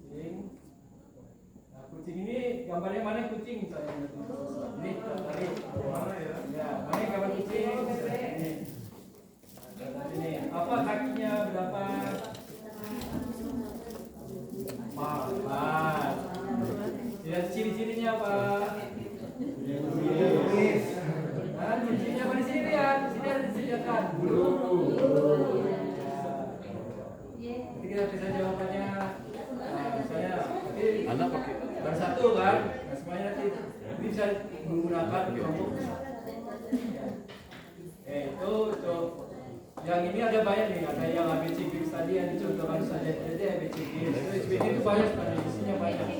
Kucing. Nah, kucing ini gambarnya mana kucing saya? Ini tadi. Ya, mana gambar kucing? Ini. Ini apa kakinya berapa? 4. Lihat ciri-cirinya apa? Nah, ciri-cirinya apa di sini lihat? Di sini ada disediakan bulu. Nanti kita bisa jawabannya. Nah, misalnya, anak pakai baru satu kan? Nah, semuanya nanti ini bisa menggunakan kelompok. Itu yang ini ada banyak nih, ada yang ABC Games tadi yang dicontohkan saja. Jadi ABC Games itu banyak sebenarnya, isinya banyak.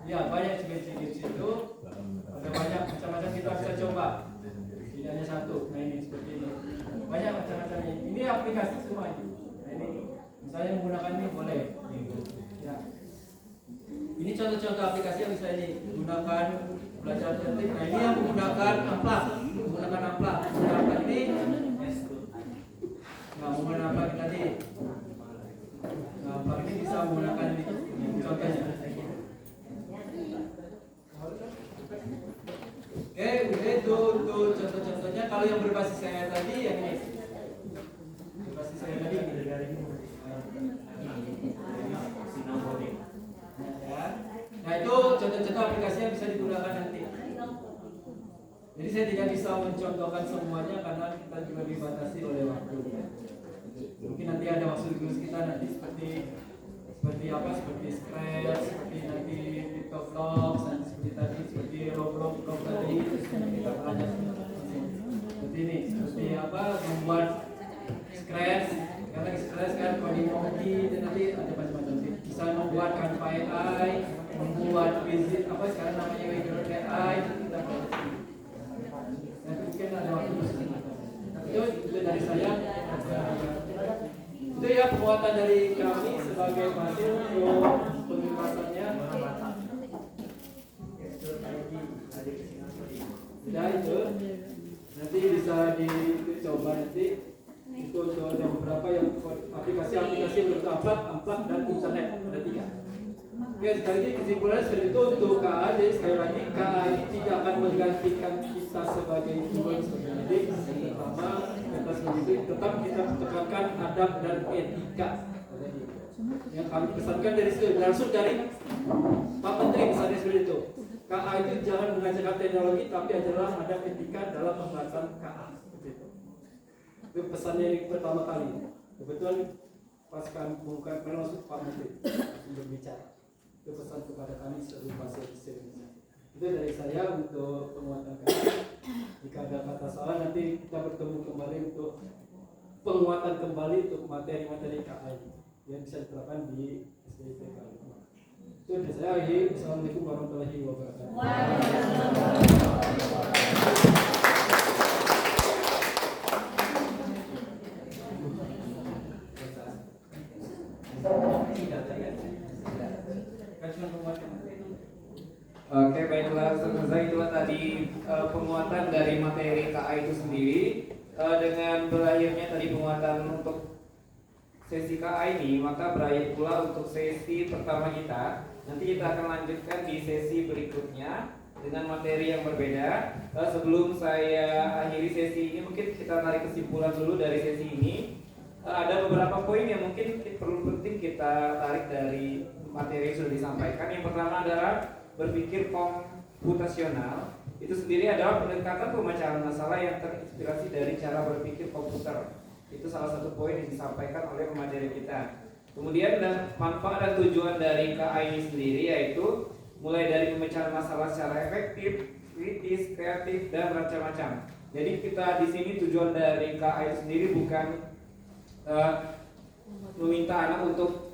Ya banyak ABC Games itu ada banyak macam-macam kita bisa coba. Ini hanya satu. Nah ini seperti ini. Banyak macam-macamnya. Ini aplikasi semua ini. Nah, ini misalnya menggunakan ini boleh. Ya. Ini contoh-contoh aplikasi yang bisa digunakan belajar ketik. Nah ini yang menggunakan amplak. Amplak ini. Nah menggunakan amplak tadi. Nah amplak ini bisa menggunakan ini. Contohnya. Oke, itu contoh-contohnya. Kalau yang berbasis saya tadi yang ini. Berbasis saya tadi nah itu contoh-contoh aplikasi yang bisa digunakan nanti. Jadi saya tidak bisa mencontohkan semuanya karena kita juga dibatasi oleh waktu. Mungkin nanti ada maksud kita nanti seperti apa, seperti Scratch, seperti nanti TikTok Talks, nanti seperti tadi, seperti Roblox tadi, kita belajar seperti ini, seperti apa, membuat Scratch, karena Scratch kan coding monkey, dan nanti ada macam-macam. Bisa membuat Canva AI, membuat visit apa sekarang namanya Word AI, kita belajar. penguatan dari kami sebagai mahasiswa untuk pembahasannya. Sudah itu nanti bisa dicoba nanti itu untuk ada beberapa yang aplikasi bertambah dan internet ada 3. Oke, sekali lagi kesimpulannya seperti itu untuk KA. Jadi sekali lagi KA ini tidak akan menggantikan kita sebagai guru pendidik. Pertama, kita sebagai tetap kita tekankan adab dan etika. Yang kami pesankan dari situ langsung dari Pak Menteri misalnya seperti itu. KA itu jangan mengajarkan teknologi tapi adalah ada etika dalam pembahasan KA. Seperti itu. Itu pesannya yang pertama kali. Kebetulan pas kami mengungkapkan maksud Pak Menteri berbicara. Itu pesan kepada kami seluruh pasien Indonesia. Itu dari saya untuk penguatan KA. Jika ada kata salah nanti kita bertemu kembali untuk penguatan kembali untuk materi-materi KA ini yang bisa diterapkan di SPIP kali ini. Itu dari saya. Assalamualaikum warahmatullahi wabarakatuh. Oke, baiklah Ustaz, itulah tadi penguatan dari materi KA itu sendiri. Dengan berakhirnya tadi penguatan untuk sesi KA ini, maka berakhir pula untuk sesi pertama kita. Nanti kita akan lanjutkan di sesi berikutnya dengan materi yang berbeda. Sebelum saya akhiri sesi ini, mungkin kita tarik kesimpulan dulu dari sesi ini. Ada beberapa poin yang mungkin perlu penting kita tarik dari materi yang sudah disampaikan. Yang pertama adalah berpikir komputasional. Itu sendiri adalah pendekatan pemecahan masalah yang terinspirasi dari cara berpikir komputer. Itu salah satu poin yang disampaikan oleh pemateri kita. Kemudian manfaat dan tujuan dari KA ini sendiri yaitu mulai dari pemecahan masalah secara efektif, kritis, kreatif, dan macam-macam. Jadi kita di sini tujuan dari KA itu sendiri bukan meminta anak untuk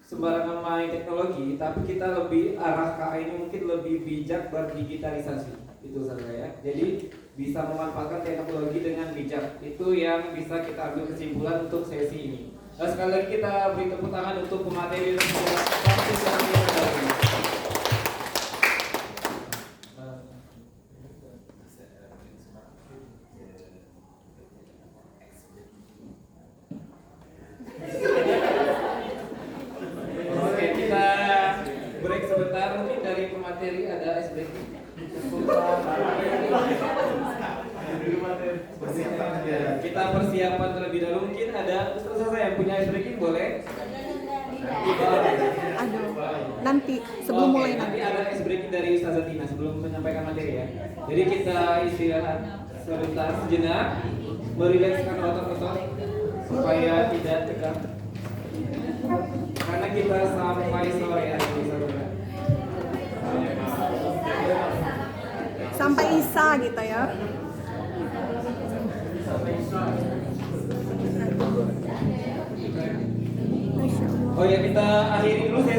sembarangan main teknologi, tapi kita lebih arah KA ini mungkin lebih bijak berdigitalisasi. Itu saja ya. Jadi bisa memanfaatkan teknologi dengan bijak. Itu yang bisa kita ambil kesimpulan untuk sesi ini. Sekali lagi kita beri tepuk tangan untuk pemateri dan partisipasi hari ini. Oke, kita break sebentar. Mungkin dari pemateri ada ice breaking. Kita persiapan terlebih dahulu. Mungkin ada Ustaz yang punya ice breaking boleh? Aduh, nanti sebelum mulai nanti ada ice breaking dari Ustazah Tina sebelum menyampaikan materi ya. Jadi kita istirahat sebentar sejenak, merilekskan otot-otot supaya tidak tegang. Karena kita sampai sore hari ini. sampai Isa gitu ya. Oh ya, kita akhiri dulu